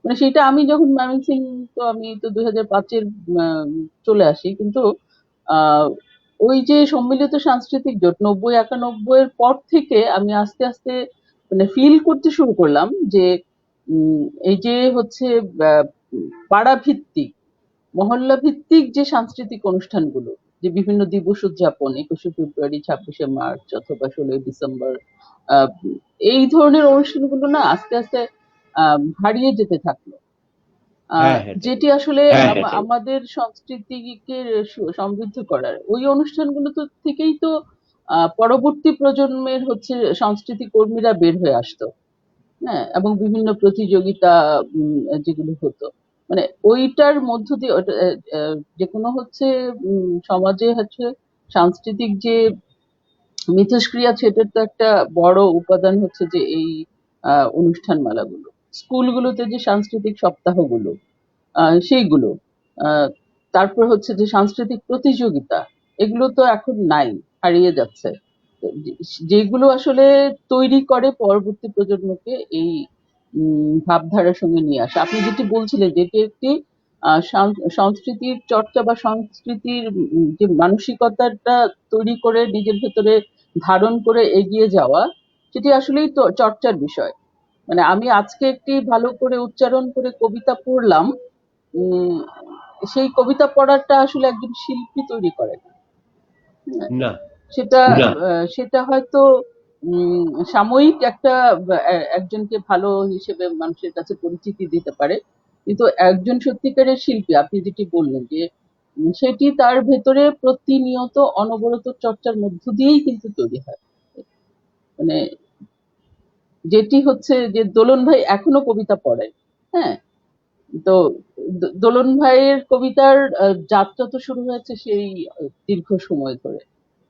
মানে সেটা আমি যখন ময়মনসিং, তো আমি তো 2005-এর চলে আসি, কিন্তু আহ ওই যে সম্মিলিত সাংস্কৃতিক জোট 90-91 এর পর থেকে আমি আস্তে আস্তে মানে ফিল করতে শুরু করলাম যে এই যে হচ্ছে আহ, পাড়া ভিত্তিক, মহল্লা ভিত্তিক যে সাংস্কৃতিক অনুষ্ঠানগুলো, যে বিভিন্ন দিবস উদযাপন, 21শে ফেব্রুয়ারি, 26শে মার্চ অথবা 16ই ডিসেম্বর, আহ, এই ধরনের অনুষ্ঠানগুলো না আস্তে আস্তে হারিয়ে যেতে থাকলো। হ্যাঁ, হ্যাঁ, তাই। যেটি আসলে তাই। আমাদের সংস্কৃতিকে সমৃদ্ধ করার, ওই অনুষ্ঠানগুলো তো থেকেই তো পরবর্তী প্রজন্মের হচ্ছে সংস্কৃতি কর্মীরা বের হয়ে আসতো, হ্যাঁ, এবং বিভিন্ন প্রতিযোগিতা যেগুলো হতো, মানে ওইটার মধ্য দিয়ে যে কোনো হচ্ছে সমাজে হচ্ছে সাংস্কৃতিক যে মিথস্ক্রিয়া, সেটার তো একটা বড় উপাদান হচ্ছে যে এই অনুষ্ঠান মালাগুলো, স্কুলগুলোতে যে সাংস্কৃতিক সপ্তাহগুলো, সেইগুলো, আহ, তারপর হচ্ছে যে সাংস্কৃতিক প্রতিযোগিতা, এগুলো তো এখন নাই, হারিয়ে যাচ্ছে। তো যেগুলো আসলে তৈরি করে পরবর্তী প্রজন্মকে এই ভাবধারার সঙ্গে নিয়ে আসা। আপনি যেটি বলছিলেন যে এটি একটি সংস্কৃতির চর্চা বা সংস্কৃতির যে মানসিকতাটা তৈরি করে নিজের ভেতরে ধারণ করে এগিয়ে যাওয়া, সেটি আসলেই তো চর্চার বিষয়। মানে আমি আজকে একটি ভালো করে উচ্চারণ করে কবিতা পড়লাম, উম, সেই কবিতা পড়াটা আসলে একজন শিল্পী তৈরি করে না। না। সেটা না। সেটা হয়তো সাময়িক একটা একজনকে ভালো হিসেবে মানুষের কাছে পরিচিতি দিতে পারে, কিন্তু একজন সত্যিকারের শিল্পী, আপনি যেটি বললেন যে সেটি তার ভেতরে প্রতিনিয়ত অনবরত চর্চার মধ্য দিয়েই কিন্তু তৈরি হয়। মানে যেটি হচ্ছে যে দোলন ভাই এখনো কবিতা পড়েন, হ্যাঁ, তো দোলন ভাইয়ের কবিতার যাত্রা তো শুরু হয়েছে সেই দীর্ঘ সময় ধরে,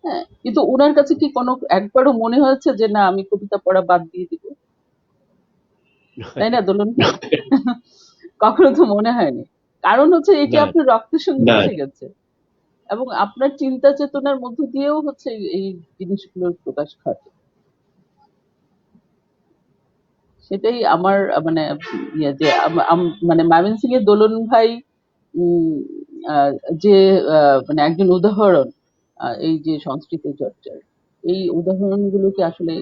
হ্যাঁ, কিন্তু উনার কাছে কি কোনো একবারও মনে হয়েছে যে না আমি কবিতা পড়া বাদ দিয়ে দিব? তাই না দোলন ভাই? কখনো তো মনে হয়নি। কারণ হচ্ছে এটি না। আপনার রক্তের সঙ্গে না। মিশে গেছে, এবং আপনার চিন্তা চেতনার মধ্য দিয়েও হচ্ছে এই জিনিসগুলোর প্রকাশ ঘটে। সেটাই আমার মানে ইয়ে যে মানে ময়মনসিংহ এর দোলন ভাই উম, আহ, যে মানে একজন উদাহরণ এই যে সংস্কৃতি চর্চার, এই উদাহরণগুলোকে আসলে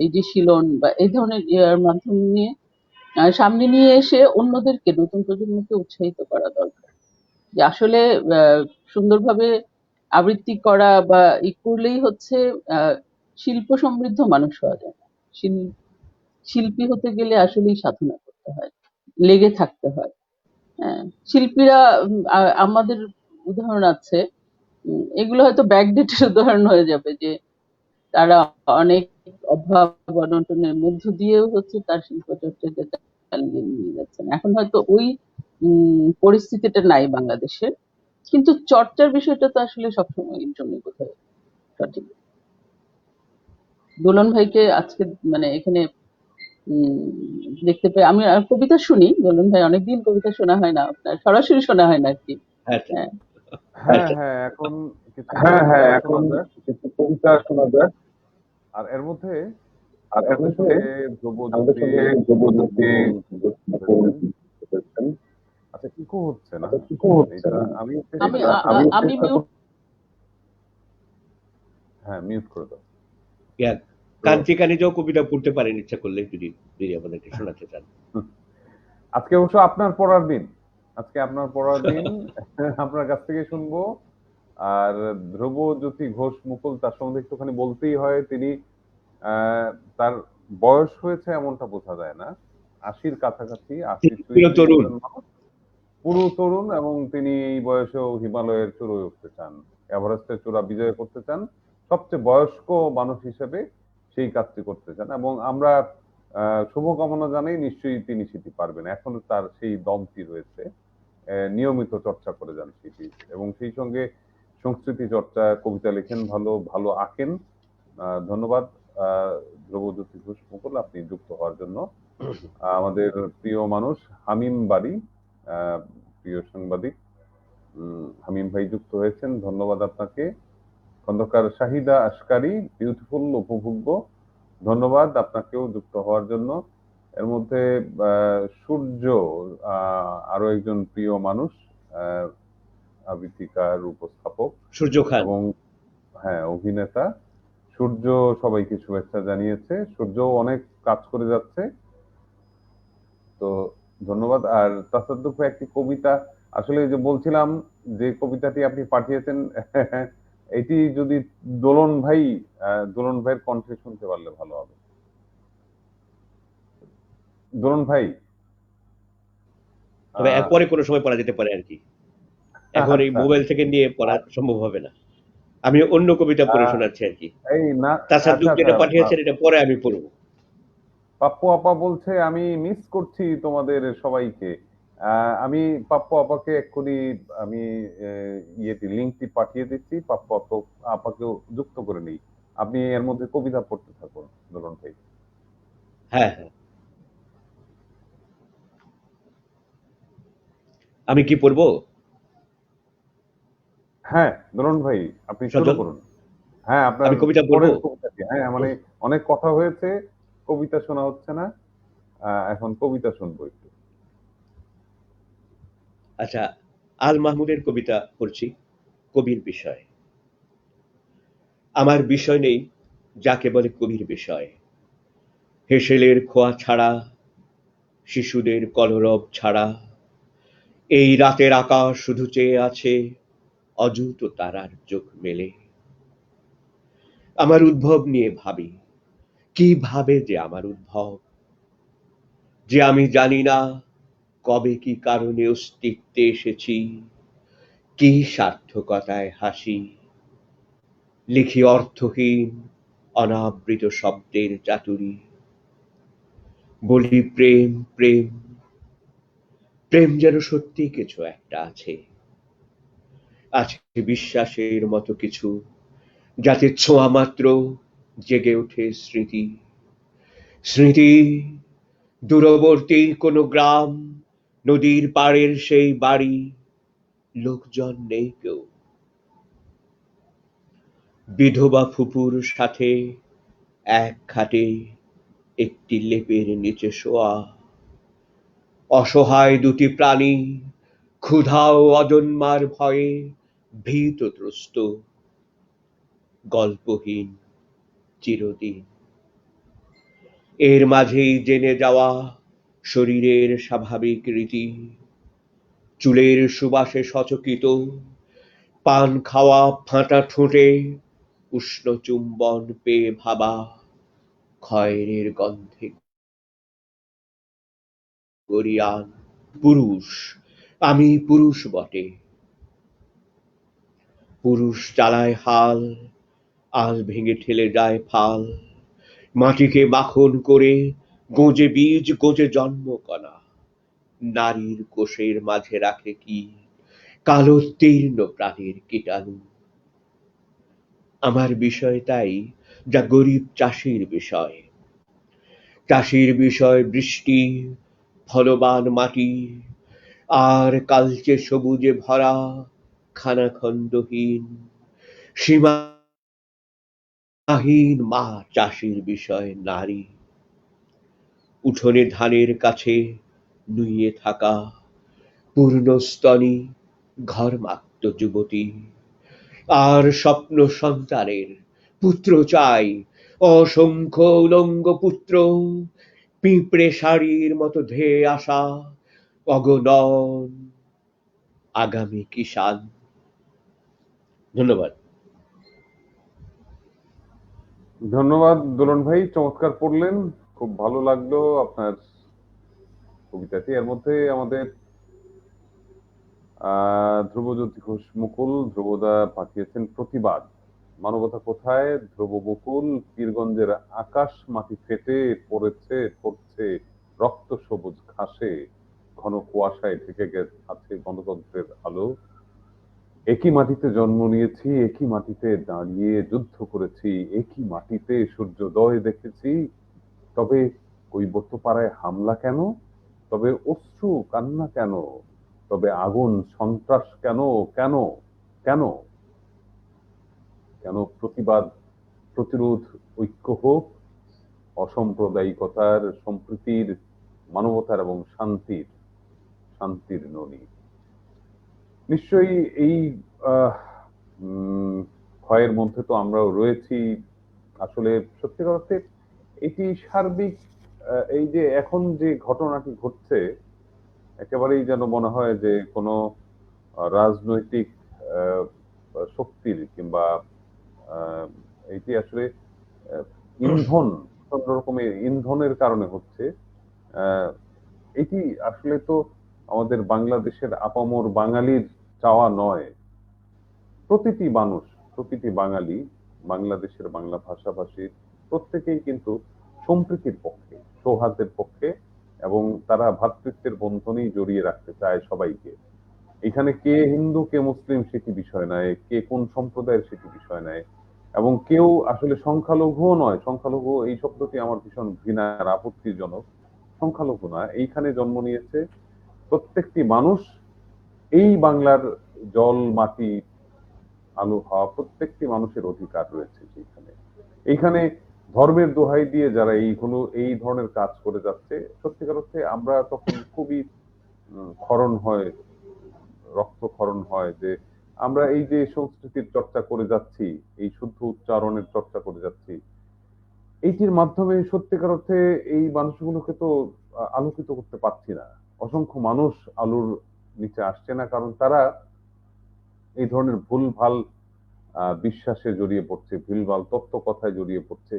এই যে শিলন বা এই ধরনের ইয়ার মাধ্যমে সামনে নিয়ে এসে অন্যদেরকে, নতুন প্রজন্মকে উৎসাহিত করা দরকার যে আসলে সুন্দরভাবে আবৃত্তি করা বা ই করলেই হচ্ছে আহ, শিল্প সমৃদ্ধ মানুষ হওয়া যায় না। শিল্পী হতে গেলে আসলেই সাধনা করতে হয়, লেগে থাকতে হয়। হ্যাঁ, শিল্পীরা আমাদের উদাহরণ আছে, এগুলো হয়তো ব্যাকডেটের উদাহরণ হয়ে যাবে যে তারা অনেক অভাব অনটনের মধ্য দিয়েও হচ্ছে তার শিল্প চর্চাটা চালিয়ে নিয়ে যাচ্ছেন। এখন হয়তো ওই পরিস্থিতিটা নাই বাংলাদেশের, কিন্তু চর্চার বিষয়টা তো আসলে সবসময়ের জন্য বোধহয় সঠিক। দোলন ভাইকে আজকে মানে এখানে দেখতে পাই। আমি আর কবিতা শুনি, দোলন ভাই অনেকদিন কবিতা শোনা হয় না, আপনার সরাসরি শোনা হয় না আর কি। আচ্ছা হ্যাঁ, হ্যাঁ হ্যাঁ এখন কিছু কবিতা শোনা যাক। আর এর মধ্যে আমাদের সঙ্গে ধ্রুবজ্যোতি বলছেন। আচ্ছা ইকো হচ্ছে না? এটা আমি আমি আমি মিউট হ্যাঁ মিউট করে দাও। ইয়া, কাঞ্চি কানিজাও কবিতা পড়তে পারেন ইচ্ছা করলে, যদি যদি আমাদেরকে শোনাতে চান। আজকে অবশ্য আপনার পড়ার দিন, আজকে আপনার পড়ার দিন। আপনার কাছ থেকে শুনবো। আর ধ্রুবজ্যোতি ঘোষ মুকুল, তার সম্বন্ধে একটুখানি বলতেই হয়। তিনি তার বয়স হয়েছে এমনটা বোঝা যায় না, 80-র কাছাকাছি, 80 পুরো তরুণ। পুরো তরুণ, এবং তিনি এই বয়সেও হিমালয়ের চূড়ায় উঠতে চান, এভারেস্টের চূড়া বিজয় করতে চান, সবচেয়ে বয়স্ক মানুষ হিসেবে সেই কাজটি করতে চান। এবং আমরা শুভকামনা জানাই, নিশ্চয়ই তিনি সেটি পারবেন। এখনো তার সেই দমটি রয়েছে, নিয়মিত চর্চা করে যান সেটি, এবং সেই সঙ্গে সংস্কৃতি চর্চা, কবিতা লেখেন, ভালো ভালো আঁকেন। ধন্যবাদ ধ্রুবজ্যোতি ঘোষ মুকুল, আপনি যুক্ত হওয়ার জন্য। আমাদের প্রিয় মানুষ হামিম বাড়ি, প্রিয় সাংবাদিক হামিম ভাই যুক্ত হয়েছেন, ধন্যবাদ আপনাকে। খন্দকার শাহিদা আসকারি, বিউটিফুল, উপভোগ্য, ধন্যবাদ আপনাকেও যুক্ত হওয়ার জন্য। এর মধ্যে সূর্য, আরো একজন প্রিয় মানুষ, আবৃত্তিকার, উপস্থাপক সূর্য খান এবং হ্যাঁ অভিনেতা সূর্য, সবাইকে শুভেচ্ছা জানিয়েছে। সূর্য অনেক কাজ করে যাচ্ছে, তো ধন্যবাদ। আর তাসাদ্দুফে একটি কবিতা, আসলে যে বলছিলাম যে কবিতাটি আপনি পাঠিয়েছেন, এটি যদি দোলন ভাইয়ের কণ্ঠে শুনতে পারলে ভালো হবে। দোলন ভাই, তবে এরপরে কোনো সময় পড়া যেতে পারে আর কি, এখন এই আচ্ছা, মোবাইল থেকে নিয়ে পড়া সম্ভব হবে না। আমি অন্য কবিতা পড়ে শোনাচ্ছি আর কি। এই না, তাসাদ্দুফ আচ্ছা যেটা আচ্ছা, পাঠিয়েছেন এটা পরে আমি পড়বো। পাপ্পু আপা বলছে আমি মিস করছি তোমাদের সবাইকে। আমি পাপ্পু আপাকে এক্ষুনি আমি লিঙ্কটি পাঠিয়ে দিচ্ছি, পাপ্পু আপাকেও যুক্ত করে নিই। আপনি এর মধ্যে কবিতা পড়তে থাকুন দোলন ভাই। হ্যাঁ হ্যাঁ, আমি কি পড়বো? হ্যাঁ দোলন ভাই, আপনি শুরু সজল, করুন। হ্যাঁ আপনার আমি কবিতা পড়বো। পরের কবিতাটি, হ্যাঁ মানে অনেক কথা হয়েছে, কবিতা শোনা হচ্ছে না, এখন কবিতা শুনবো একটু। আচ্ছা, আল মাহমুদের কবিতা পড়ছি, কবির বিষয়। আমার বিষয় নেই যাকে বলে কবির বিষয়, হেসেলের খোয়া ছাড়া, শিশুদের কলরব ছাড়া, এই রাতের আকাশ শুধু চেয়ে আছে অযুত তারার চোখ মেলে। আমার উদ্ভব নিয়ে ভাবি, কি ভাবে যে আমার উদ্ভব, যে আমি জানি না কবে কি কারণে অস্তিত্বে এসেছি, কি সার্থকতায় হাসি, লিখি অর্থহীন অনাবৃত শব্দের চাতুরী, বলি প্রেম প্রেম, প্রেম যেন সত্যি কিছু একটা আছে, আছে বিশ্বাসের মতো কিছু, যাতে ছোঁয়া মাত্র জেগে ওঠে স্মৃতি, স্মৃতি, দূরবর্তী কোনো গ্রাম, নদীর পাড়ের সেই বাড়ি, লোকজন নেই কেউ, বিধবা ফুপুর সাথে এক খাটে একটি লেপের নিচে শোয়া, অসহায় দুটি প্রাণী, ক্ষুধা ও অজন্মার ভয়ে ভীতত্রস্ত, গল্পহীন চিরদিন। এর মাঝেই জেনে যাওয়া শরীরের স্বাভাবিক রীতি, চুলের সুবাসে সচকিত, পান খাওয়া ফাঁটা ঠোঁটে উষ্ণ চুম্বন পেয়ে ভাবা, খয়েরের গন্ধে গরিয়ান। পুরুষ, আমি পুরুষ বটে, পুরুষ চালায় হাল, আল ভেঙে ঠেলে যায় ফাল, মাটিকে মাখন করে গোজে বীজ গোজে জন্ম কণা, নারীর কোষের মাঝে রাখে কি কালোত্তীর্ণ প্রাণীর কীটাণু। আমার বিষয় তাই যা গরিব চাষির বিষয়, চাষির বিষয় বৃষ্টি, ফলবান মাটি, আর কালচে সবুজে ভরা খানাখন্দহীন সীমাহীন মা। চাষির বিষয় নারী, উঠোনে ধানের কাছে নুইয়ে থাকা পূর্ণস্তনী ঘরমাক্ত যুবতী, আর স্বপ্ন সন্তানের পুত্র চাই, অসংখ্য উলঙ্গ পুত্র, পিঁপড়ে শাড়ির মতো ধেয়ে আসা অগণন আগামী কিষান। ধন্যবাদ। ধন্যবাদ দোলন ভাই, চমৎকার পড়লেন, খুব ভালো লাগলো আপনার কবিতাটি। এর মধ্যে আমাদের ধ্রুবজ্যোতি ঘোষ মুকুল, ধ্রুবদা পাঠিয়েছেন প্রতিবাদ। মানবতা কোথায়, ধ্রুব বকুল, পীরগঞ্জের আকাশ মাটি ফেটে পড়ছে রক্ত সবুজ ঘাসে, ঘন কুয়াশায় ঢেকে আছে গণতন্ত্রের আলো। একই মাটিতে জন্ম নিয়েছি, একই মাটিতে দাঁড়িয়ে যুদ্ধ করেছি, একই মাটিতে সূর্যোদয় দেখেছি। তবে কৈবর্তপাড়ায় হামলা কেন, তবে অশ্রু কান্না কেন, তবে আগুন সন্ত্রাস কেন, কেন কেন কেন? প্রতিবাদ, প্রতিরোধ, ঐক্য হোক, অসাম্প্রদায়িকতার, সম্প্রীতির, মানবতার এবং শান্তির ননি। নিশ্চয়ই এই আহ, ক্ষয়ের মধ্যে তো আমরাও রয়েছি। আসলে সত্যিকার অর্থে এটি সার্বিক, এই যে এখন যে ঘটনাটি ঘটছে, একেবারেই যেন মনে হয় যে কোনো রাজনৈতিক আহ, শক্তির কিংবা এটি আসলে আহ, ইন্ধন, সব রকমের ইন্ধনের কারণে হচ্ছে। আহ, এটি আসলে তো আমাদের বাংলাদেশের আপামর বাঙালির চাওয়া নয়। প্রতিটি মানুষ, প্রতিটি বাঙালি, বাংলাদেশের বাংলা ভাষাভাষীর প্রত্যেকেই কিন্তু সম্প্রীতির পক্ষে, সৌহার্দ্যের পক্ষে, এবং তারা ভ্রাতৃত্বের বন্ধনেই জড়িয়ে রাখতে চায় সবাইকে। এখানে কে হিন্দু কে মুসলিম সেটি বিষয় নয়, কে কোন সম্প্রদায়ের সেটি বিষয় নয়, এবং কেউ আসলে সংখ্যালঘুও নয়। সংখ্যালঘু এই শব্দটি আমার ভীষণ ঘৃণার, আপত্তিজনক। সংখ্যালঘু না, এইখানে জন্ম নিয়েছে প্রত্যেকটি মানুষ। এই বাংলার জল, মাটি, আলো, হাওয়া, প্রত্যেকটি মানুষের অধিকার রয়েছে সেইখানে। এইখানে ধর্মের দোহাই দিয়ে যারা এই ধরনের কাজ করে যাচ্ছে, সত্যিকার অর্থে আমরা তখন খুবই ক্ষরণ হয়, রক্তক্ষরণ হয় যে আমরা এই যে সংস্কৃতির চর্চা করে যাচ্ছি, এই শুদ্ধ উচ্চারণের চর্চা করে যাচ্ছি, এইটির মাধ্যমে সত্যিকার অর্থে এই মানুষগুলোকে তো আলোকিত করতে পারছি না। অসংখ্য মানুষ আলোর নিচে আসছে না, কারণ তারা এই ধরনের ভুলভাল বিশ্বাসে জড়িয়ে পড়ছে, ভুলভাল তত্ত্ব কথায় জড়িয়ে পড়ছে,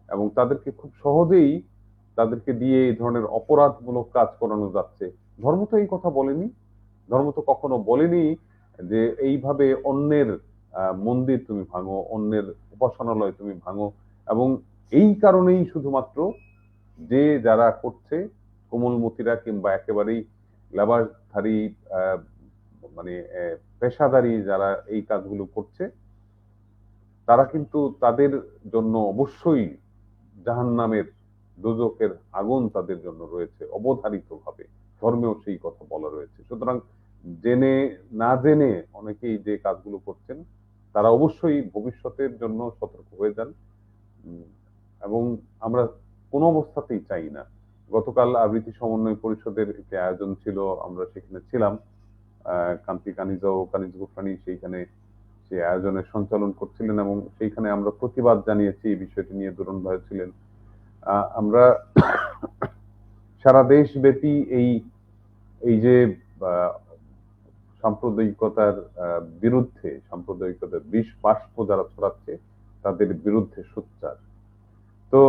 এবং তাদেরকে খুব সহজেই তাদেরকে দিয়ে এই ধরনের অপরাধমূলক কাজ করানো যাচ্ছে। ধর্ম তো এই কথা বলেনি, ধর্ম তো কখনো বলেনি যে এইভাবে অন্যের মন্দির তুমি ভাঙো, অন্যের উপাসনালয় তুমি ভাঙো। এবং এই কারণেই শুধুমাত্র যে যারা করছে, কোমলমতিরা কিংবা একেবারেই লেবাসধারী, মানে পেশাদারী যারা এই কাজগুলো করছে, তারা কিন্তু তাদের জন্য অবশ্যই জাহান্নামের, দোজখের আগুন তাদের জন্য রয়েছে অবধারিত ভাবে। ধর্মেও সেই কথা বলা রয়েছে। সুতরাং জেনে না জেনে অনেকেই যে কাজগুলো করছেন, তারা অবশ্যই ভবিষ্যতের জন্য সতর্ক হয়ে যান। এবং আমরা কোনো অবস্থাতেই চাই না। গতকাল আবৃত্তি সমন্বয় পরিষদের একটি আয়োজন ছিল, আমরা সেখানে ছিলাম। কান্তি কানিজ ও কানিজ গোফরানি সেইখানে সেই আয়োজনের সঞ্চালন করছিলেন, এবং সেইখানে আমরা প্রতিবাদ জানিয়েছি এই বিষয়টি নিয়ে। দুরন ভাই ছিলেন। আমরা সারা দেশব্যাপী এই যে সাম্প্রদায়িকতার বিরুদ্ধে, সাম্প্রদায়িকতার বিষ বাষ্প যারা ছড়াচ্ছে, তাদের বিরুদ্ধে সোচ্চার। তো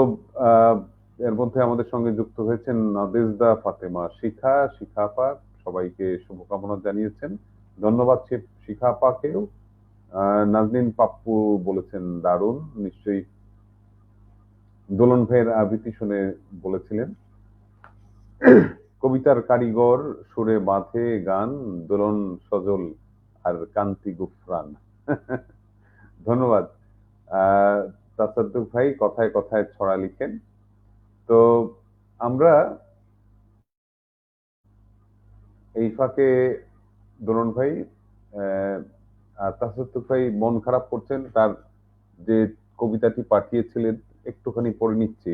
এর মধ্যে আমাদের সঙ্গে যুক্ত হয়েছেন নাদেজদা ফাতেমা শিখা আপা, সবাইকে শুভকামনা জানিয়েছেন। ধন্যবাদ শিখা আপাকেও। নাজনীন পাপ্পু বলেছেন দারুণ, নিশ্চয়ই দোলন ভাইয়ের আবৃত্তি শুনে বলেছিলেন। কবিতার কারিগর, সুরে বাঁধে গান, দোলন সজল আর কান্তি গুফরান। ধন্যবাদ তাসাদ্দুক ভাই, কথায় কথায় ছড়া লিখেন। তো আমরা এই ফাঁকে দোলন ভাই, তাসাদ্দুক ভাই মন খারাপ করছেন, তার যে কবিতাটি পাঠিয়েছিলেন একটুখানি পড়ে নিচ্ছি।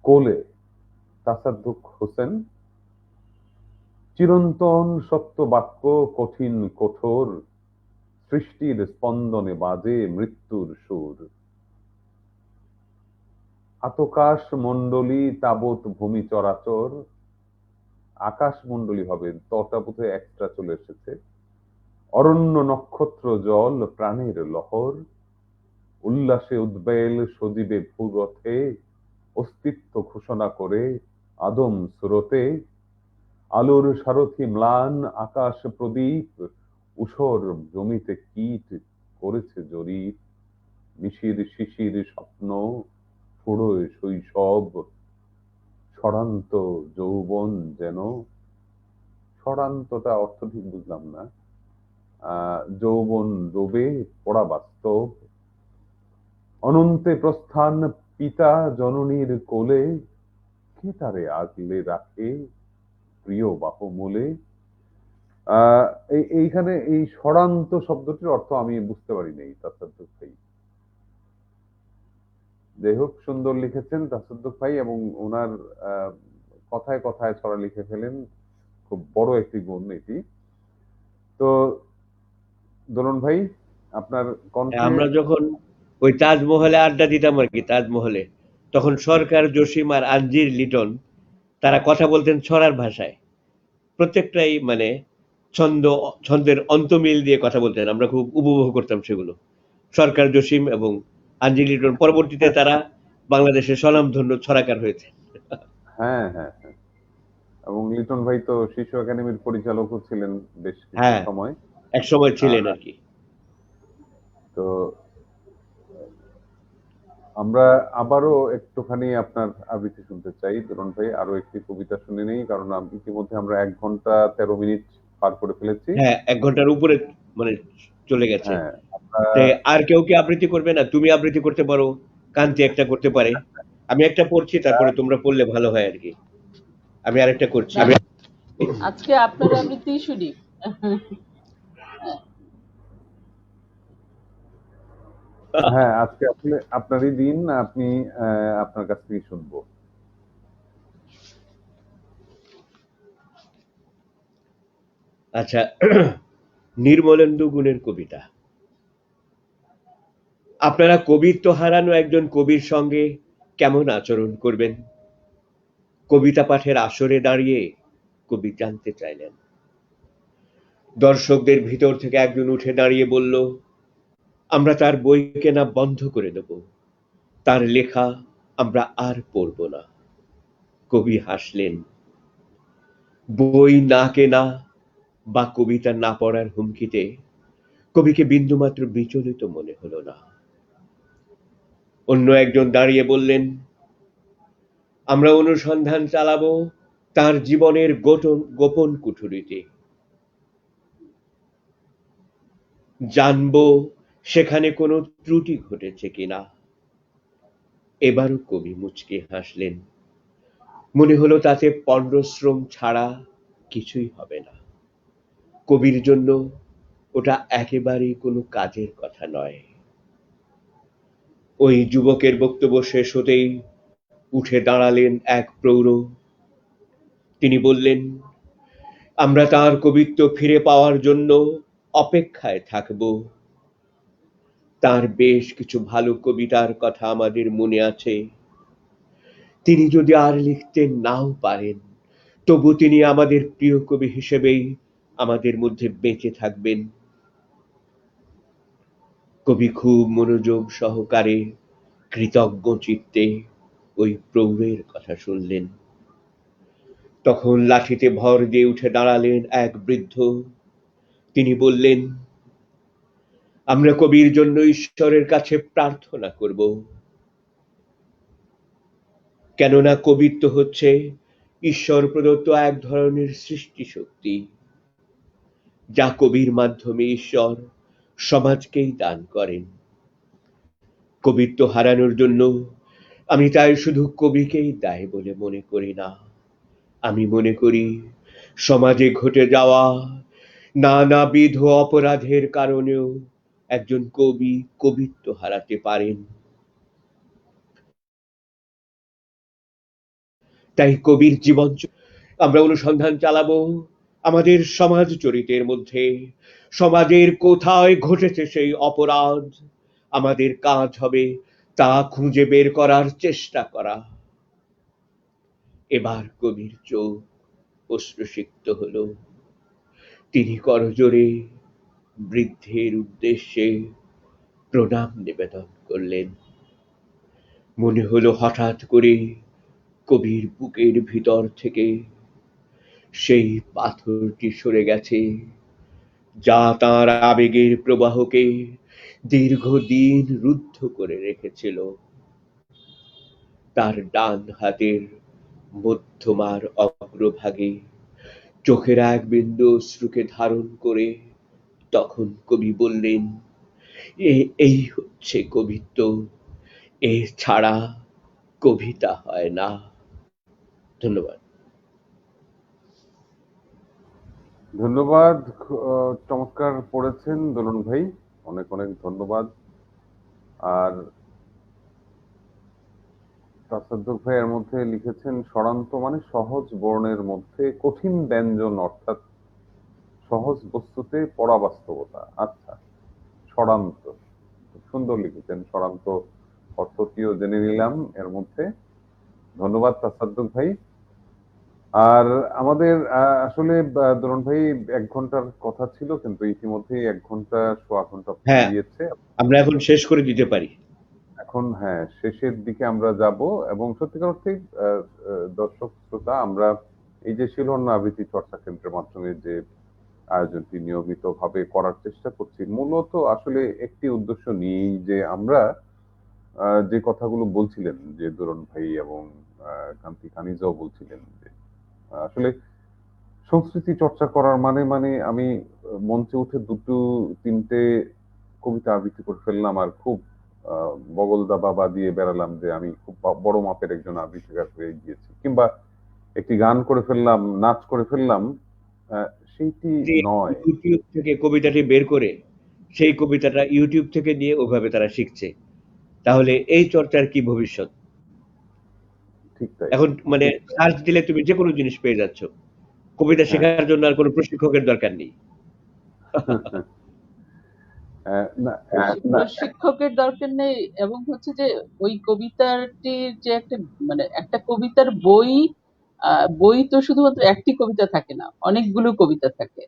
কোলে, তাসাদ্দুক হোসেন। চিরন্তন সত্য বাক্য কঠিন কঠোর, সৃষ্টির স্পন্দনে বাজে মৃত্যুর সুর। আতকাশ মণ্ডলী তাবৎ ভূমি চরাচর, আকাশ মণ্ডলী হবে, তটা বোধহয় এক্সট্রা চলে এসেছে। অরণ্য নক্ষত্র জল প্রাণের লহর, উল্লাসে উদ্বেল সজীবে ভূরথে, অস্তিত্ব ঘোষণা করে আদম সুরতে। আলোর সারথি ম্লান আকাশ প্রদীপ, ঊষর জমিতে কীট করেছে জরিপ। মিশির শিশির স্বপ্ন ফুড়োয় শৈশব, ছড়ান্ত যৌবন যেন। ছড়ান্তটা অর্থ ঠিক বুঝলাম না। যৌবন ডোবে পড়া বাস্তব। অনন্তে প্রস্থান পিতা জননীর কোলে, কে তারে আগলে রাখে প্রিয় বাহুমূলে। আহ এইখানে এই ষড়ান্ত শব্দটির অর্থ আমি বুঝতে পারি নাই তাসাদ্দুক ভাই। যাই হোক, সুন্দর লিখেছেন তাসাদ্দুক ভাই, এবং ওনার কথায় কথায় ছড়া লিখে ফেলেন, খুব বড় একটি গুণ এটি। তো দোলন ভাই, আপনার কণ্ঠে। আমরা যখন ওই তাজমহলে আড্ডা দিতাম আর কি, তাজমহলে, তখন সরকার জসিম আর আঞ্জির লিটন তারা কথা বলতেন ছড়ার ভাষায়। প্রত্যেকটাই মানে ছন্দের অন্তমিল দিয়ে কথা বলতেন, আমরা খুব উপভোগ করতাম সেগুলো। সরকার জসিম এবং আঞ্জি লিটন পরবর্তীতে তারা বাংলাদেশের স্বনামধন্য ছড়াকার হয়েছে। হ্যাঁ, হ্যাঁ, হ্যাঁ। এবং লিটন ভাই তো শিশু একাডেমির পরিচালকও ছিলেন বেশ কিছু হ্যাঁ, সময়। এক সময় ছিলেন আর কি। তো আমরা আবারও একটুখানি আপনার আবৃত্তি শুনতে চাই দোলন ভাই, আরো একটি কবিতা শুনে নেই, কারণ ইতিমধ্যে আমরা 1 ঘন্টা 13 মিনিট পার করে ফেলেছি। হ্যাঁ, 1 ঘন্টার উপরে মানে চলে গেছে। হ্যাঁ, আমরা আর কেউ কি আবৃত্তি করবে না? তুমি আবৃত্তি করতে পারো, কান্তি একটা করতে পারে। আমি একটা পড়ছি, তারপরে তোমরা পড়লে ভালো হয় আর কি। আমি আরেকটা করছি। না, আজকে আপনার আবৃত্তিই শুনি। হ্যাঁ, আজকে আসলে আপনারই দিন, আপনি আপনার কাছ থেকে শুনবো। আচ্ছা, নির্মলেন্দু গুণের কবিতা। আপনারা কবিত্ব হারানো একজন কবির সঙ্গে কেমন আচরণ করবেন? কবিতা পাঠের আসরে দাঁড়িয়ে কবি জানতে চাইলেন। দর্শকদের ভিতর থেকে একজন উঠে দাঁড়িয়ে বলল, আমরা তার বই কেনা বন্ধ করে দেব, তার লেখা আমরা আর পড়ব না। কবি হাসলেন। বই না কেনা বা কবিতা না পড়ার হুমকিতে কবিকে বিন্দুমাত্র বিচলিত মনে হলো না। অন্য একজন দাঁড়িয়ে বললেন, আমরা অনুসন্ধান চালাবো তার জীবনের গোপন কুঠুরিতে, জানবো সেখানে কোনো ত্রুটি ঘটেছে কিনা। এবারও কবি মুচকি হাসলেন। মনে হলো তাতে পণ্ডশ্রম ছাড়া কিছুই হবে না। কবির জন্য ওটা একেবারেই কোনো কাজের কথা নয়। ওই যুবকের বক্তব্য শেষ হতেই উঠে দাঁড়ালেন এক প্রৌঢ়। তিনি বললেন, আমরা তার কবিত্ব ফিরে পাওয়ার জন্য অপেক্ষায় থাকব। তার বেশ কিছু ভালো কবিতার কথা আমাদের মনে আছে। তিনি যদি আর লিখতে নাও পারেন, তবু তিনি আমাদের প্রিয় কবি হিসেবেই আমাদের মধ্যে বেঁচে থাকবেন। কবি খুব মনোযোগ সহকারে কৃতজ্ঞ চিত্তে ওই প্রৌঢ়ের কথা শুনলেন। তখন লাঠিতে ভর দিয়ে উঠে দাঁড়ালেন এক বৃদ্ধ। তিনি বললেন, আমরা কবির জন্য ঈশ্বরের কাছে প্রার্থনা করব, কেননা কবিত্ব হচ্ছে ঈশ্বর প্রদত্ত এক ধরনের সৃষ্টি শক্তি, যা কবির মাধ্যমে ঈশ্বর সমাজকেই দান করেন। কবিত্ব হারানোর জন্য আমি তাই শুধু কবিকেই দায়ী বলে মনে করি না, আমি মনে করি সমাজে ঘটে যাওয়া নানাবিধ অপরাধের কারণেও একজন কবি কবিত্ব হারাতে পারেন। তাই কবির জীবন আমরা অনুসন্ধান চালাবো আমাদের সমাজ চরিতের মধ্যে, সমাজের কোথায় ঘটেছে সেই অপরাধ। আমাদের কাজ হবে তা খুঁজে বের করার চেষ্টা করা। এবার কবির চোখ অশ্রুসিক্ত হলো, তিনি করজোরে বৃদ্ধের উদ্দেশ্যে প্রণাম নিবেদন করলেন। মনে হলো হঠাৎ করে কবির বুকের ভিতর থেকে সেই পাথরটি সরে গেছে, যা তাঁর আবেগের প্রবাহকে দীর্ঘদিন রুদ্ধ করে রেখেছিল। তার ডান হাতের মধ্যমার অগ্রভাগে চোখের এক বিন্দু অশ্রুকে ধারণ করে তখন কবি বললেন, এই হচ্ছে কবিত্ব, এ ছাড়া কবিতা হয় না। ধন্যবাদ। ধন্যবাদ। চমৎকার পড়েছেন দোলন ভাই, অনেক অনেক ধন্যবাদ। আর তাসাদ্দুক ভাই এর মধ্যে লিখেছেন স্বরান্ত মানে সহজ বর্ণের মধ্যে কঠিন ব্যঞ্জন, অর্থাৎ সহজ বস্তুতে পরাবাস্তবতা। আচ্ছা, স্বরান্ত খুব সুন্দর লিখেছেন, স্বরান্ত অর্থটিও জেনে নিলাম এর মধ্যে। ধন্যবাদ তাসাদ্দুক ভাই। আর আমাদের আসলে দোলন ভাই 1 ঘন্টার কথা ছিল, কিন্তু ইতিমধ্যেই 1 ঘন্টা সোয়া ঘন্টা হ্যাঁ, পেরিয়েছে। আমরা এখন শেষ করে দিতে পারি। এখন হ্যাঁ, শেষের দিকে আমরা যাব এবং সত্যিকার অর্থেই দর্শক শ্রোতা, আমরা এই যে শিলন আবৃত্তি চর্চা কেন্দ্রের মাধ্যমে যে আয়োজনটি নিয়মিতভাবে করার চেষ্টা করছি, মূলত আসলে একটি উদ্দেশ্য নিয়েই, যে আমরা যে কথাগুলো বলছিলেন, যে দোলন ভাই এবং কান্তি কানিজাও বলছিলেন, যে আসলে সংস্কৃতি চর্চা করার মানে আমি মঞ্চে উঠে 2-3টে কবিতা আবৃত্তি করে ফেললাম আর খুব বগল দাবা দিয়ে বেড়ালাম যে আমি খুব বড় মাপের একজন আবৃত্তিকার হয়ে গিয়েছি, কিংবা একটি গান করে ফেললাম, নাচ করে ফেললাম, সেইটি নয়। ইউটিউব থেকে কবিতাটি বের করে সেই কবিতাটা ইউটিউব থেকে নিয়ে ওভাবে তারা শিখছে, তাহলে এই চর্চার কি ভবিষ্যৎ? ঠিক তাই। এখন মানে সার্চ দিলে তুমি যে কোনো জিনিস পেয়ে যাচ্ছ, কবিতা হ্যাঁ। শেখার জন্য আর কোনো প্রশিক্ষকের দরকার নেই। না, প্রশিক্ষকের দরকার নেই, এবং হচ্ছে যে ওই কবিতাটির যে একটা মানে একটা কবিতার বই তো শুধুমাত্র একটি কবিতা থাকে না, অনেকগুলো কবিতা থাকে।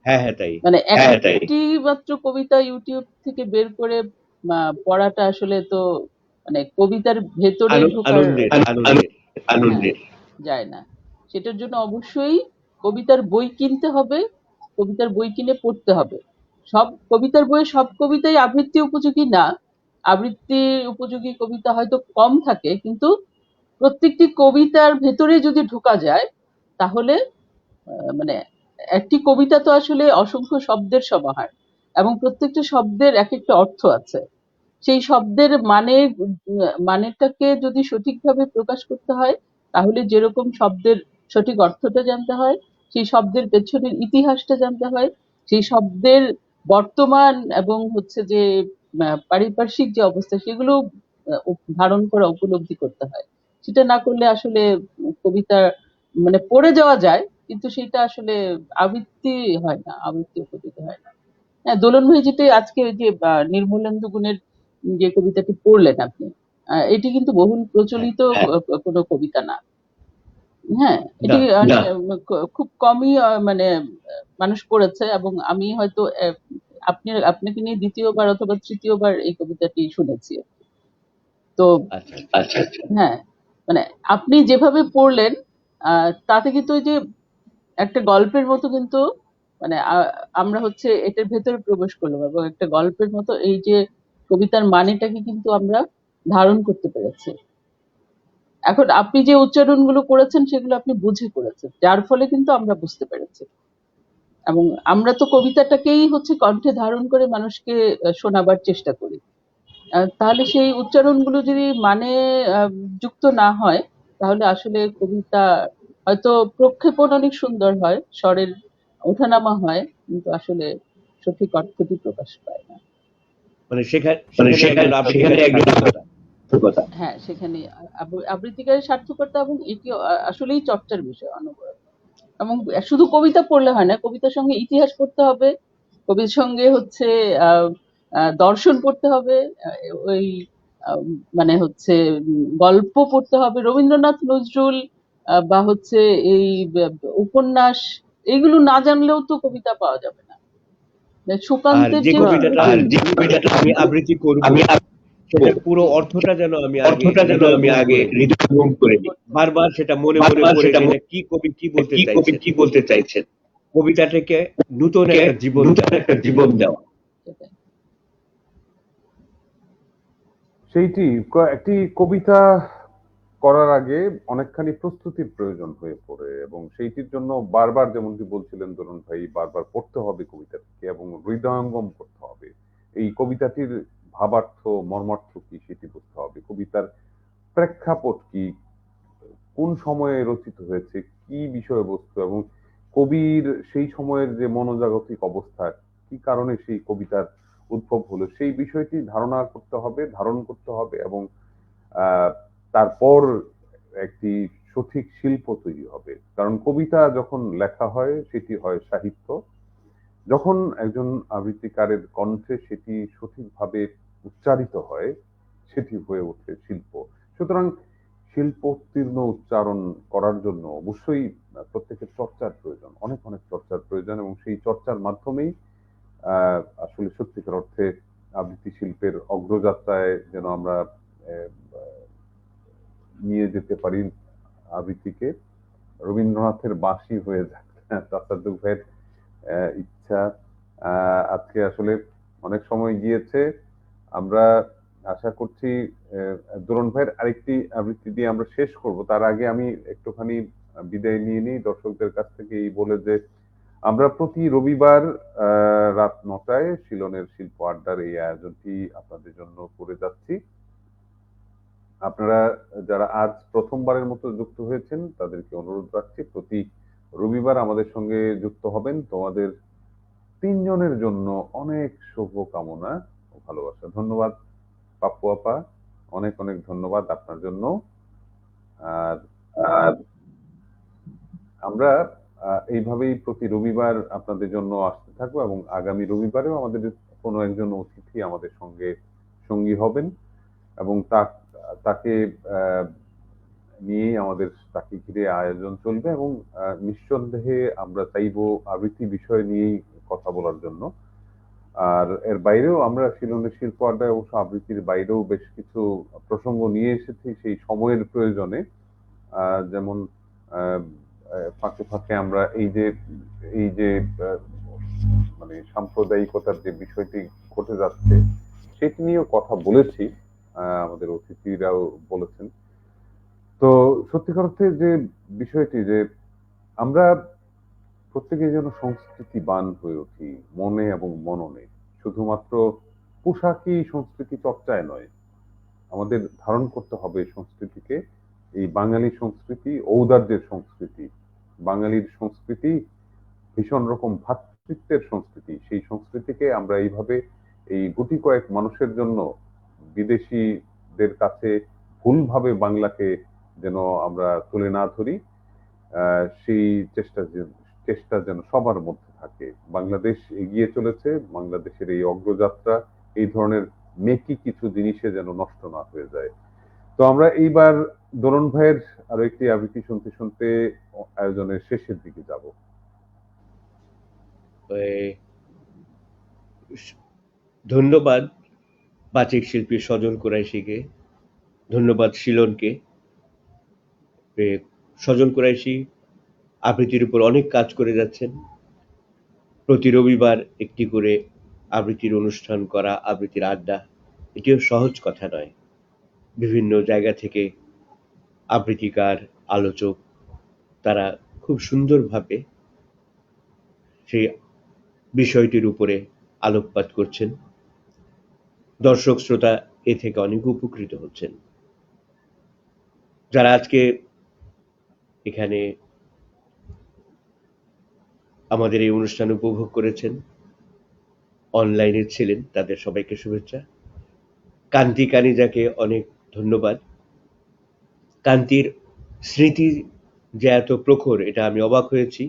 হ্যাঁ হ্যাঁ তাই। মানে হ্যাঁ, তাই। একটি মাত্র কবিতা ইউটিউব থেকে বের করে পড়াটা আসলে তো মানে কবিতার ভেতরে ঢোকার আনন্দের যায় না। সেটার জন্য অবশ্যই কবিতার বই কিনতে হবে, কবিতার বই কিনে পড়তে হবে। সব কবিতার বইয়ে সব কবিতাই আবৃত্তি উপযোগী না, আবৃত্তির উপযোগী কবিতা হয়তো কম থাকে, কিন্তু প্রত্যেকটি কবিতার ভেতরে যদি ঢোকা যায় তাহলে মানে একটি কবিতা তো আসলে অসংখ্য শব্দের সমাহার, এবং প্রত্যেকটা শব্দের এক একটা অর্থ আছে। সেই শব্দের মানেটাকে যদি সঠিকভাবে প্রকাশ করতে হয়, তাহলে যেরকম শব্দের সঠিক অর্থটা জানতে হয়, সেই শব্দের পেছনের ইতিহাসটা জানতে হয়, সেই শব্দের বর্তমান এবং হচ্ছে যে পারিপার্শ্বিক যে অবস্থা সেগুলো ধারণ করা, উপলব্ধি করতে হয়। সেটা না করলে আসলে কবিতা মানে পড়ে যাওয়া যায়, কিন্তু সেটা আসলে আবৃত্তি হয় না, আবৃত্তি উপযোগী হয় না। হ্যাঁ, দোলন ভাই যেটা আজকে ওই যে নির্মলেন্দু গুণের যে কবিতাটি পড়লেন আপনি, এটি কিন্তু বহুল প্রচলিত কোনো কবিতা না। হ্যাঁ, এটি খুব কমই মানে মানুষ পড়েছে, এবং আমি হয়তো আপনাকে নিয়ে দ্বিতীয়বার অথবা তৃতীয়বার এই কবিতাটি শুনেছি। তো হ্যাঁ, মানে আপনি যেভাবে পড়লেন তাতে কিন্তু ওই যে একটা গল্পের মতো কিন্তু মানে আমরা হচ্ছে এটার ভেতরে প্রবেশ করলাম এবং একটা গল্পের মতো এই যে কবিতার মানেটাকে কিন্তু আমরা ধারণ করতে পেরেছি। এখন আপনি যে উচ্চারণগুলো করেছেন সেগুলো আপনি বুঝে করেছেন, যার ফলে কিন্তু আমরা বুঝতে পেরেছি। এবং আমরা তো কবিতাটাকেই হচ্ছে কণ্ঠে ধারণ করে মানুষকে শোনাবার চেষ্টা করি। তাহলে সেই উচ্চারণগুলো যদি মানে আহ, যুক্ত না হয়, তাহলে আসলে কবিতা হয়তো প্রক্ষেপণ অনেক সুন্দর হয়, স্বরের ওঠানামা হয়, কিন্তু আসলে সঠিক অর্থটি প্রকাশ পায় না। মানে সেখানে একজন সেখানে আবৃত্তিকারের একজন সার্থকতা। কথা। হ্যাঁ, সেখানে আবৃত্তিকারের সার্থকতা, এবং এটি আসলেই চর্চার বিষয় অনবরত। এবং শুধু কবিতা পড়লে হয় না, কবিতার সঙ্গে ইতিহাস পড়তে হবে, কবির সঙ্গে হচ্ছে আহ দর্শন পড়তে হবে, আহ, ওই আহ, মানে হচ্ছে গল্প পড়তে হবে, রবীন্দ্রনাথ নজরুল বা হচ্ছে এই উপন্যাস, এগুলো না জানলেও তো কবিতা পাওয়া যাবে না। আর সুকান্তের যে যে কবিতাটা আর যে কবিতাটা আমি আবৃত্তি করব, আমি সেটার পুরো অর্থটা যেন আমি আগে অর্থটা যেন আমি হৃদয়ঙ্গম আগে করে নিই। হৃদয়ঙ্গম করে নিই। বারবার সেটা মনে মনে বারবার পড়ে সেটা যে না কি কবি কি বলতে কবি চাইছেন, কি বলতে চাইছেন, কবিতাটাকে নতুন একটা জীবন নতুন দেওয়া। একটা জীবন দেওয়া। সেইটি একটি কবিতা করার আগে অনেকখানি প্রস্তুতির প্রয়োজন হয়ে পড়ে এবং সেইটির জন্য বারবার, যেমনটি বলছিলেন দরুন ভাই, বারবার পড়তে হবে কবিতাটিকে এবং হৃদয়ঙ্গম করতে হবে। এই কবিতাটির ভাবার্থ, মর্মার্থ কি সেটি বুঝতে হবে, কবিতার প্রেক্ষাপট কি, কোন সময়ে রচিত হয়েছে, কি বিষয়বস্তু এবং কবির সেই সময়ের যে মনোজাগতিক অবস্থা, কি কারণে সেই কবিতার উদ্ভব হলো, সেই বিষয়টি ধারণা করতে হবে, ধারণ করতে হবে এবং আহ, তারপর একটি সঠিক শিল্প তৈরি হবে। কারণ কবিতা যখন লেখা হয় সেটি হয় সাহিত্য, যখন একজন আবৃত্তিকারের কণ্ঠে সেটি সঠিকভাবে উচ্চারিত হয় সেটি হয়ে ওঠে শিল্প। সুতরাং শিল্পোত্তীর্ণ উচ্চারণ করার জন্য অবশ্যই প্রত্যেকের চর্চার প্রয়োজন, অনেক অনেক চর্চার প্রয়োজন এবং সেই চর্চার মাধ্যমেই আসলে সত্যিকার অর্থে আবৃত্তি শিল্পের অগ্রযাত্রায় যেন আমরা আহ, নিয়ে যেতে পারি আবৃত্তিকে, রবীন্দ্রনাথের বাঁশি হয়ে যাক, তাসাদ্দুক ভাইয়ের ইচ্ছা। আজকে আসলে অনেক সময় গিয়েছে, আমরা আশা করছি দোলন ভাইয়ের আরেকটি আবৃত্তি দিয়ে আমরা শেষ করব। তার আগে আমি একটুখানি বিদায় নিয়ে নিই দর্শকদের কাছ থেকে এই বলে যে আমরা প্রতি রবিবার রাত 9টায় শিলনের শিল্প আড্ডার এই আয়োজনটি আপনাদের জন্য করে যাচ্ছি। আপনারা যারা আজ প্রথমবারের মতো যুক্ত হয়েছেন তাদেরকে অনুরোধ রাখছি প্রতি রবিবার আমাদের সঙ্গে যুক্ত হবেন। তোমাদের তিনজনের জন্য অনেক শুভকামনা ও ভালোবাসা। ধন্যবাদ পাপ্পু আপা, অনেক অনেক ধন্যবাদ আপনার জন্য। আর আমরা এইভাবেই প্রতি রবিবার আপনাদের জন্য আসতে থাকবো এবং আগামী রবিবারেও আমাদের কোনো একজন অতিথি আমাদের সঙ্গে সঙ্গী হবেন এবং তাকে আহ, নিয়েই আমাদের তাকে ঘিরে আয়োজন চলবে এবং নিঃসন্দেহে আমরা চাইবো আবৃত্তি বিষয় নিয়েই কথা বলার জন্য। আর এর বাইরেও আমরা শিলনের শিল্প আড্ডায় অবশ্য আবৃত্তির বাইরেও বেশ কিছু প্রসঙ্গ নিয়ে এসেছি সেই সময়ের প্রয়োজনে। যেমন আহ, ফাঁকে ফাঁকে আমরা এই যে আহ, মানে সাম্প্রদায়িকতার যে বিষয়টি ঘটে যাচ্ছে সেটি নিয়েও কথা বলেছি, আমাদের অতিথিরাও বলেছেন। তো সত্যিকার অর্থে যে বিষয়টি যে আমরা প্রত্যেকে যেন সংস্কৃতিবান হয়ে উঠি মনে এবং মননে, শুধুমাত্র পোশাকই সংস্কৃতি চর্চায় নয়, আমাদের ধারণ করতে হবে সংস্কৃতিকে, এই বাঙালি সংস্কৃতি ঔদার্যের সংস্কৃতি, বাঙালির সংস্কৃতি ভীষণ রকম ভ্রাতৃত্বের সংস্কৃতি। সেই সংস্কৃতিকে আমরা এইভাবে এই গুটি কয়েক মানুষের জন্য বিদেশিদের কাছে ভুলভাবে বাংলাকে যেন আমরা তুলে না ধরি, সেই চেষ্টা যেন সবার মধ্যে থাকে। বাংলাদেশ এগিয়ে চলেছে, বাংলাদেশের এই অগ্রযাত্রা এই ধরনের মেকি কিছু জিনিসে যেন নষ্ট না হয়ে যায়। তো আমরা এইবার দোলন ভাইয়ের আরো একটি আবৃত্তি শুনতে শুনতে আয়োজনের শেষের দিকে যাব। ধন্যবাদ বাচিক শিল্পী সজল কুরাইশিকে, ধন্যবাদ শিলনকে। সজল কুরাইশি আবৃত্তির উপর অনেক কাজ করে যাচ্ছেন। প্রতি রবিবার একটি করে আবৃত্তির অনুষ্ঠান করা, আবৃত্তির আড্ডা, এটিও সহজ কথা নয়। বিভিন্ন জায়গা থেকে আবৃত্তিকার, আলোচক তারা খুব সুন্দরভাবে সেই বিষয়টির উপরে আলোকপাত করছেন। দর্শক শ্রোতা এ থেকে অনেক উপকৃত হচ্ছেন। যারা আজকে এখানে আমাদের এই অনুষ্ঠান উপভোগ করেছেন, অনলাইনে ছিলেন, তাদের সবাইকে শুভেচ্ছা। কান্তি কানিজাকে অনেক ধন্যবাদ। কান্তির স্মৃতি যে এত প্রখর, এটা আমি অবাক হয়েছি।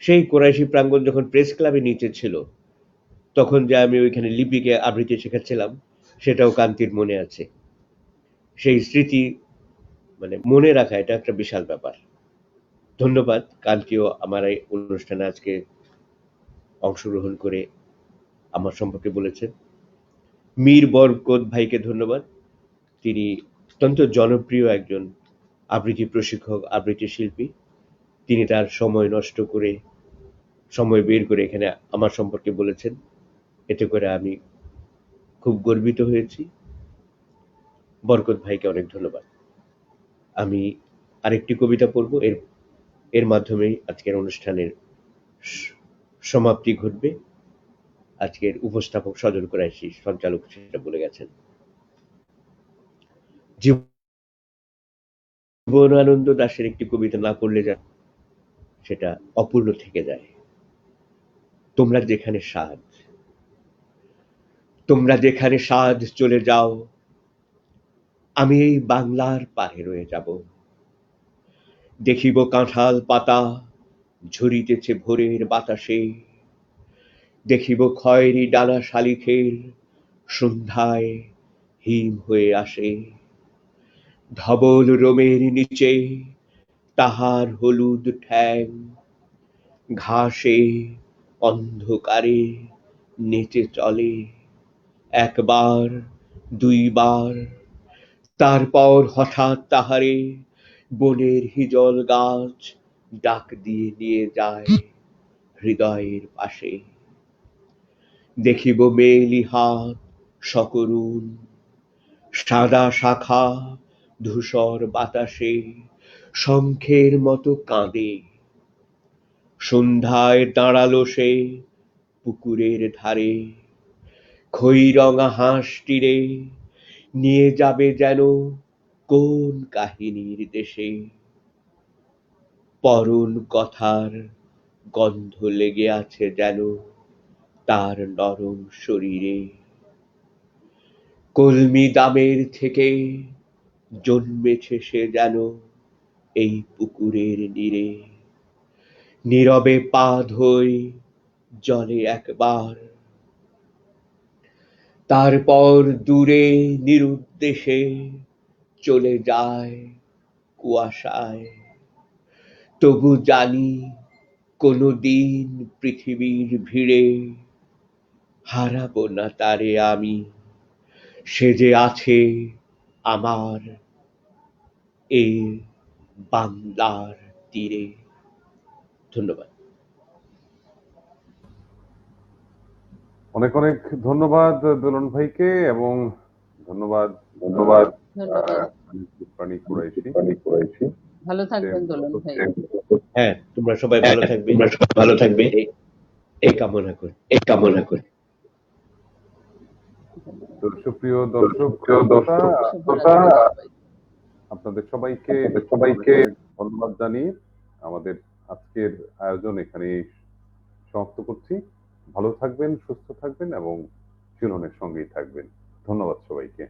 সেই কোরাইশি প্রাঙ্গণ যখন প্রেস ক্লাবে নিচে ছিল, তখন যে আমি ওইখানে লিপিকে আবৃত্তি শেখাচ্ছিলাম, সেটাও কান্তির মনে আছে। সেই স্মৃতি মানে মনে রাখা, এটা একটা বিশাল ব্যাপার। ধন্যবাদ কান্তিও আমার এই অনুষ্ঠানে আজকে অংশগ্রহণ করে আমার সম্পর্কে বলেছেন। মীর বরকত ভাইকে ধন্যবাদ। তিনি অত্যন্ত জনপ্রিয় একজন আবৃত্তি প্রশিক্ষক, আবৃত্তি শিল্পী। তিনি তার সময় নষ্ট করে, সময় বের করে এখানে আমার সম্পর্কে বলেছেন। এতে করে আমি খুব গর্বিত হয়েছি। বরকত ভাইকে অনেক ধন্যবাদ। আমি আরেকটি কবিতা পড়ব, এর মাধ্যমেই আজকের অনুষ্ঠানের সমাপ্তি ঘটবে। আজকের উপস্থাপক সজল কুরাইশি, সঞ্চালক সেটা বলে গেছেন। জীবনানন্দ দাশের একটি কবিতা না পড়লে যা সেটা অপূর্ণ থেকে যায়। তোমরা যেখানে সাজ, তোমরা যেখানে সাজ চলে যাও, আমি এই বাংলার পারে রয়ে যাব। দেখিব কাঁঠাল পাতা ঝরিতেছে ভোরের বাতাসে, দেখিব খয়েরি ডানা শালিখের সন্ধ্যায় হিম হয়ে আসে। ধবল রোমের নিচে তাহার হলুদ ঠ্যাং, ঘাসে অন্ধকারে নেচে চলে। একবার, দুইবার, তারপর হঠাৎ তাহারে বনের হিজল গাছ ডাক দিয়ে নিয়ে যায় হৃদয়ের পাশে। দেখিব মেলি হাত সকরুণ, সাদা শাখা ধূসর বাতাসে শঙ্খের মতো কাঁদে। সন্ধ্যায় দাঁড়ালো সে পুকুরের ধারে, খইরঙা হাঁসটিরে নিয়ে যাবে যেন কোন কাহিনীর দেশে। পরন কথার গন্ধ লেগে আছে যেন তার নরম শরীরে। কলমি দামের থেকে জন্মেছে সে যেন এই পুকুরের নীরে। নীরবে পা ধোয় জলে একবার, তারপর দূরে নিরুদ্দেশে চলে যায় কুয়াশায়। তবু জানি কোনদিন পৃথিবীর ভিড়ে হারাবো না তারে আমি, সে যে আছে আমার এই বাংলার তীরে। ধন্যবাদ। অনেক অনেক ধন্যবাদ দোলন ভাইকে, এবং ধন্যবাদ ধন্যবাদ প্রাণী কুরাইশি। ভালো থাকবেন দোলন ভাই। হ্যাঁ, তোমরা সবাই ভালো থাকবে, তোমরা সবাই ভালো থাকবে, এই কামনা করি। এই কামনা করি। তো সুপ্রিয় দর্শক শুভরাত্রি সবাই। আপনাদের সবাইকে ধন্যবাদ জানিয়ে আমাদের আজকের আয়োজন এখানে সমাপ্ত করছি। ভালো থাকবেন, সুস্থ থাকবেন এবং চিরনের সঙ্গেই থাকবেন। ধন্যবাদ সবাইকে।